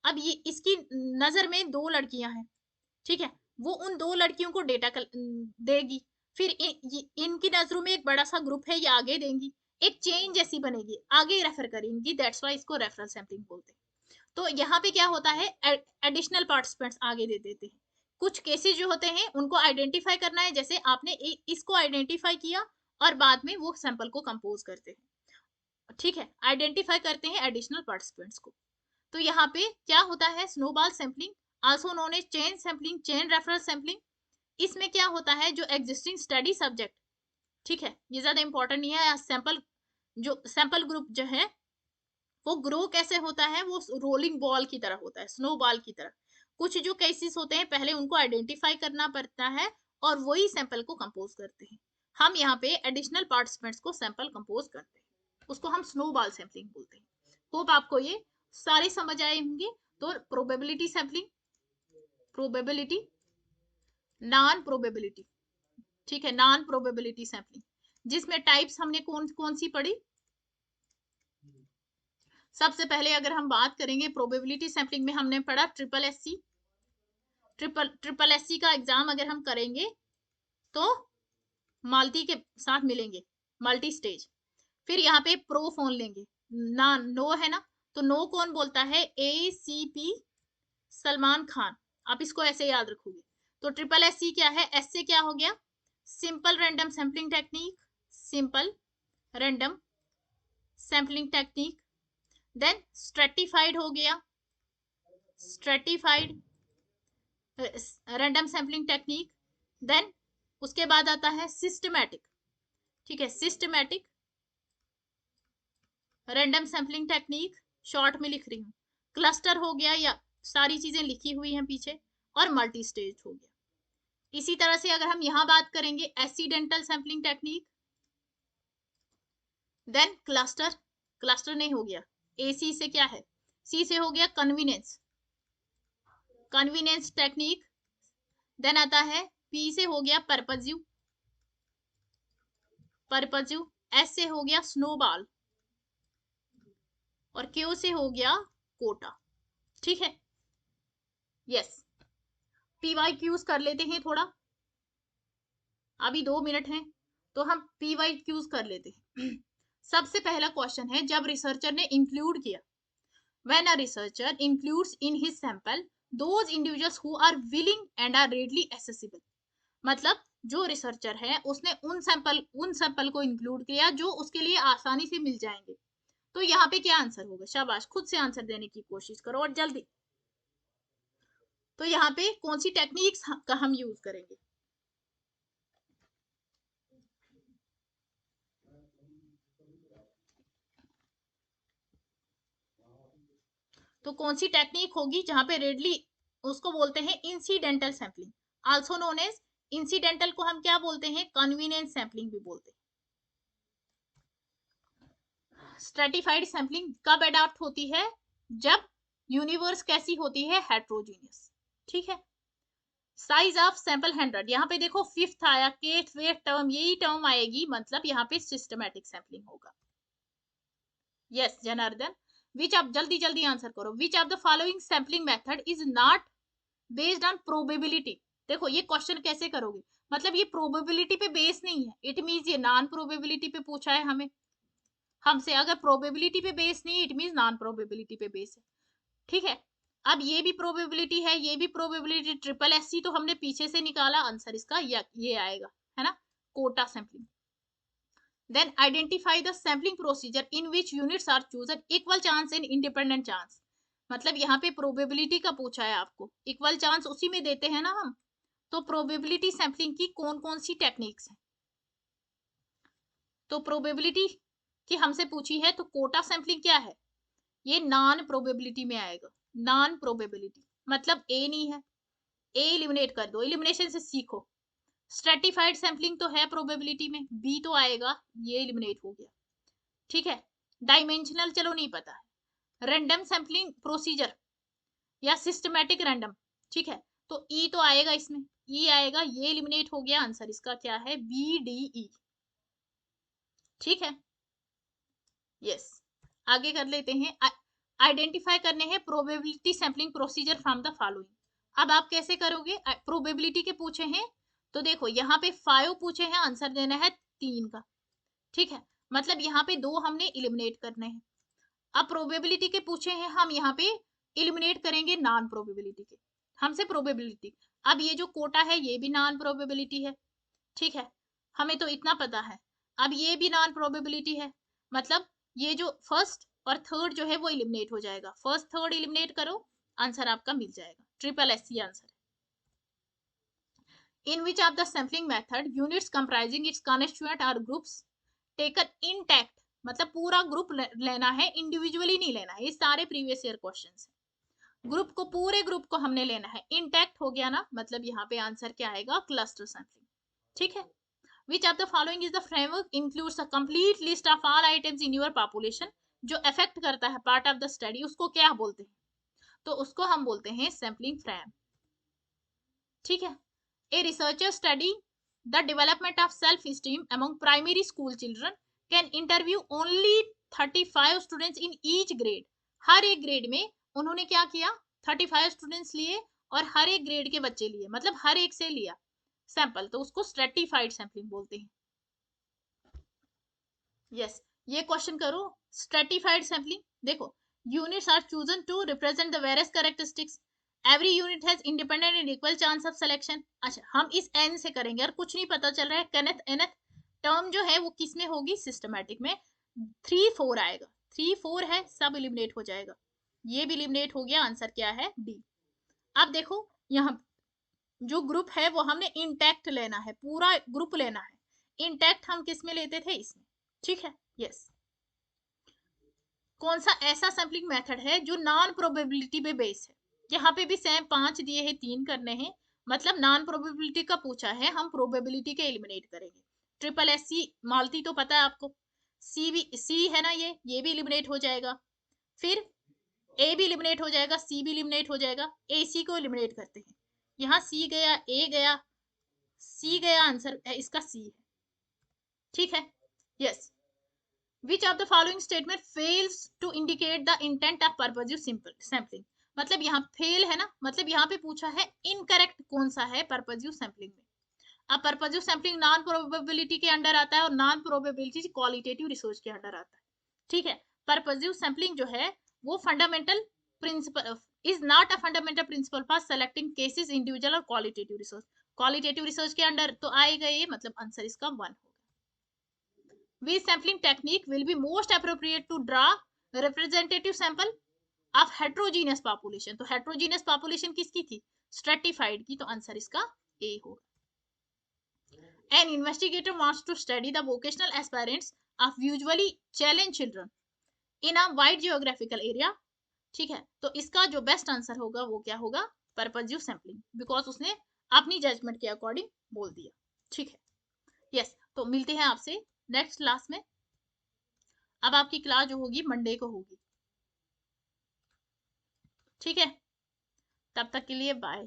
अब ये इसकी नजर में दो लड़कियां हैं, ठीक है, वो उन दो लड़कियों को डेटा देगी, फिर इनकी नजरों में एक बड़ा सा ग्रुप है, ये आगे देंगी, एक चेन जैसी बनेगी, आगे रेफर करेंगी, दैट्स व्हाई इसको रेफरल सैम्पलिंग बोलते हैं। तो यहाँ पे क्या होता है, एडिशनल पार्टिसिपेंट्स आगे दे देते हैं। कुछ केसेस जो होते हैं उनको आइडेंटिफाई करना है, जैसे आपने इसको आइडेंटिफाई किया और बाद में वो सैंपल को कंपोज करते हैं। ठीक है, आइडेंटिफाई करते हैं एडिशनल पार्टिसिपेंट्स को। तो यहाँ पे क्या होता है, snowball sampling also known as chain sampling, chain referral sampling. इसमें क्या होता है, जो एग्जिस्टिंग स्टडी सब्जेक्ट, ठीक है, ये ज्यादा इंपॉर्टेंट नहीं है, सैंपल जो सैंपल ग्रुप जो है वो ग्रो कैसे होता है, वो रोलिंग बॉल की तरह होता है, स्नो बॉल की तरह। कुछ जो केसेस होते हैं पहले उनको आइडेंटिफाई करना पड़ता है और वही सैंपल को कंपोज करते हैं। हम यहाँ पे एडिशनल पार्टिसिपेंट्स को सैंपल कंपोज करते हैं, उसको हम स्नो बॉल सैम्पलिंग बोलते हैं। होप आपको ये सारे समझ आए होंगे। तो probability sampling, probability, non probability, ठीक है, नॉन प्रोबेबिलिटी सैम्पलिंग, जिसमें टाइप्स हमने कौन कौन सी पढ़ी। सबसे पहले अगर हम बात करेंगे प्रोबेबिलिटी सैम्पलिंग में, हमने पढ़ा ट्रिपल एससी। ट्रिपल एससी का एग्जाम अगर हम करेंगे तो मल्टी के साथ मिलेंगे, मल्टी स्टेज। फिर यहाँ पे प्रो फोन लेंगे, ना नो है ना, तो नो कौन बोलता है, ACP सलमान खान, आप इसको ऐसे याद रखोगे। तो ट्रिपल एससी क्या है, एस से क्या हो गया, simple random sampling technique, simple random sampling technique. Then stratified हो गया, stratified random sampling technique. Then उसके बाद आता है सिस्टमैटिक, ठीक है, systematic random sampling technique, short में लिख रही हूँ। क्लस्टर हो गया, या सारी चीजें लिखी हुई हैं पीछे, और मल्टी स्टेज हो गया। इसी तरह से अगर हम यहां बात करेंगे accidental sampling technique, then cluster, cluster नहीं हो गया, AC से क्या है, C से हो गया कन्वीनियंस, कन्वीनियंस टेक्निक, देन आता है P से हो गया परपज्यू, S से हो गया स्नोबॉल और Q से हो गया कोटा। ठीक है, यस। PYQs कर लेते हैं थोड़ा, अभी 2 मिनट हैं तो हम PYQs कर लेते हैं। सबसे पहला क्वेश्चन है, जब रिसर्चर ने इंक्लूड किया, when a researcher includes in his sample those individuals who are willing and are readily accessible, मतलब जो रिसर्चर है उसने उन सैंपल को इंक्लूड किया जो उसके लिए आसानी से मिल जाएंगे। तो यहाँ पे क्या आंसर होगा? शाबाश, खुद से आंसर देने की कोशिश करो और जल्दी। तो यहाँ पे कौन सी टेक्निक्स का हम यूज करेंगे? तो कौन सी टेक्निक होगी जहां पे रेडली, उसको बोलते हैं incidental sampling, also known as incidental को हम क्या बोलते हैं? कन्वीनियंस सैंपलिंग भी बोलते हैं। स्ट्रेटिफाइड सैंपलिंग कब अडॉप्ट होती है? जब यूनिवर्स कैसी होती है? हेट्रोजीनियस। ठीक है। साइज ऑफ सैंपल 100, यहाँ पे देखो फिफ्थ आया, केथ वेथ टर्म, यही टर्म आएगी, मतलब यहाँ पे सिस्टमैटिक सैंपलिंग होगा। यस जनार्दन, विच ऑफ, जल्दी जल्दी आंसर करो, which of the following sampling method is not based on probability. देखो ये क्वेश्चन कैसे करोगे, मतलब ये प्रोबेबिलिटी पे बेस नहीं है, इट मींस ये नॉन प्रोबेबिलिटी पे पूछा है हमें हमसे। अगर प्रोबेबिलिटी पे बेस नहीं, इट मींस नॉन प्रोबेबिलिटी पे बेस है। ठीक है, अब ये भी प्रोबेबिलिटी है, ये भी प्रोबेबिलिटी, ट्रिपल एससी तो हमने पीछे से निकाला, आंसर इसका ये आएगा, है ना, quota sampling. Then identify the sampling procedure in which units are chosen equal chance and independent chance. मतलब यहाँ पे प्रोबेबिलिटी का पूछा है आपको, इक्वल चांस उसी में देते हैं ना हम, तो प्रोबेबिलिटी सैंपलिंग की कौन कौन सी टेक्निक्स हैं? तो प्रोबेबिलिटी की हमसे पूछी है, तो कोटा सैंपलिंग क्या है? ये नॉन प्रोबेबिलिटी में आएगा। नॉन प्रोबेबिलिटी मतलब ए नहीं है, ए इलिमिनेट कर दो, इलिमिनेशन से सीखो। स्ट्रेटिफाइड सैंपलिंग तो है प्रोबेबिलिटी में, बी तो आएगा, ये इलिमिनेट हो गया। ठीक है, डायमेंशनल चलो नहीं पता है, रैंडम सैंपलिंग प्रोसीजर या सिस्टमैटिक रैंडम, ठीक है, तो ई तो आएगा इसमें, ई आएगा, ये एलिमिनेट हो गया, आंसर इसका क्या है? B D E. ठीक है, यस, आगे कर लेते हैं। आइडेंटिफाई करने हैं probability sampling procedure from the following. अब आप कैसे करोगे? प्रोबेबिलिटी के पूछे हैं तो देखो यहाँ पे 5 पूछे हैं, आंसर देना है 3 का। ठीक है, मतलब यहाँ पे 2 हमने इलिमिनेट करने हैं। अब प्रोबेबिलिटी के पूछे हैं, हम यहाँ पे इलिमिनेट करेंगे नॉन प्रोबेबिलिटी के, हमसे प्रोबेबिलिटी। अब ये जो कोटा है ये भी नॉन प्रोबेबिलिटी है। ठीक है, हमें तो इतना पता है। अब ये भी नॉन प्रोबेबिलिटी है, मतलब ये जो फर्स्ट और थर्ड जो है वो इलिमिनेट हो जाएगा। फर्स्ट थर्ड इलिमिनेट करो, आंसर आपका मिल जाएगा, triple SC answer. In which of the sampling method units comprising it's constituent और ग्रुप्स टेकन इंटैक्ट, मतलब पूरा ग्रुप लेना है, इंडिविजुअली नहीं लेना है। ये सारे प्रीवियस ईयर क्वेश्चंस हैं, ग्रुप को, पूरे ग्रुप को हमने लेना है। इंटैक्ट हो गया ना, मतलब यहाँ पे आंसर क्या आएगा? Cluster sampling. ठीक है, which of the following is the framework includes a complete list of all items in your population, जो अफेक्ट करता है पार्ट ऑफ द स्टडी, उसको क्या बोलते हैं? तो उसको हम बोलते हैं सैंपलिंग फ्रेम। ठीक है, a researcher study the development of self esteem among primary school children can interview only 35 students in each grade. हर एक ग्रेड में उन्होंने क्या किया? 35 स्टूडेंट्स लिए और हर एक ग्रेड के बच्चे लिए, मतलब हर एक से लिया सैंपल, तो उसको स्ट्रेटिफाइड सैंपलिंग बोलते हैं। यस, ये क्वेश्चन करो, स्ट्रेटिफाइड सैंपलिंग। देखो, units are chosen to represent the various characteristics, every unit has independent and equal chance of selection. अच्छा, हम इस एन से करेंगे और कुछ नहीं पता चल रहा है, कनेथ एनथ टर्म जो है वो किस में होगी? सिस्टमैटिक में। 3 4 आएगा, 3 4 है, सब इलिमिनेट हो जाएगा, ये भी इलिमिनेट हो गया, आंसर क्या है? डी। अब देखो यहाँ जो ग्रुप है वो हमने इंटैक्ट लेना है, पूरा ग्रुप लेना है। इंटैक्ट हम किस में लेते थे? इसमें। ठीक है, यस। कौन सा ऐसा सैंपलिंग मेथड है जो नॉन प्रोबेबिलिटी पे बेस है? यहाँ पे भी सेम 5 दिए हैं, 3 करने हैं, मतलब नॉन प्रोबेबिलिटी का पूछा है, हम प्रोबेबिलिटी के एलिमिनेट करेंगे। ट्रिपल एससी मालती तो पता है आपको, सी है ना, ये भी एलिमिनेट हो जाएगा, फिर ए भी एलिमिनेट हो जाएगा, सी भी एलिमिनेट हो जाएगा, ए सी को एलिमिनेट करते हैं। यहाँ सी गया, ए गया, सी गया, आंसर इसका सी है। ठीक है, yes. Which of the following statement fails to indicate the intent of purposive sampling? मतलब यहाँ फेल है ना, मतलब यहाँ पे पूछा है इनकरेक्ट कौन सा है पर्पजिव सैम्पलिंग में। अब पर्पजिव सैम्पलिंग नॉन प्रोबेबिलिटी के अंडर आता है और नॉन प्रोबेबिलिटी क्वालिटेटिव रिसर्च के अंडर आता है। ठीक है, पर्पजिव सैम्पलिंग जो है वो fundamental principle is not a fundamental principle for selecting cases individual और क्वालिटेटिव रिसर्च। क्वालिटेटिव रिसर्च के अंडर तो आएगा ये, मतलब आंसर इसका 1 होगा। Which sampling technique will be most appropriate to draw representative sample of heterogeneous population? तो heterogeneous population किसकी थी? Stratified की, तो आंसर इसका A होगा। An investigator wants to study the vocational aspirants of usually challenged children in a wide geographical area. ठीक है, तो इसका जो बेस्ट आंसर होगा वो क्या होगा? पर्पजिव सैम्पलिंग, बिकॉज उसने अपनी जजमेंट के अकॉर्डिंग बोल दिया। ठीक है, यस। तो मिलते हैं आपसे नेक्स्ट क्लास में। अब आपकी क्लास जो होगी मंडे को होगी। ठीक है, तब तक के लिए बाय।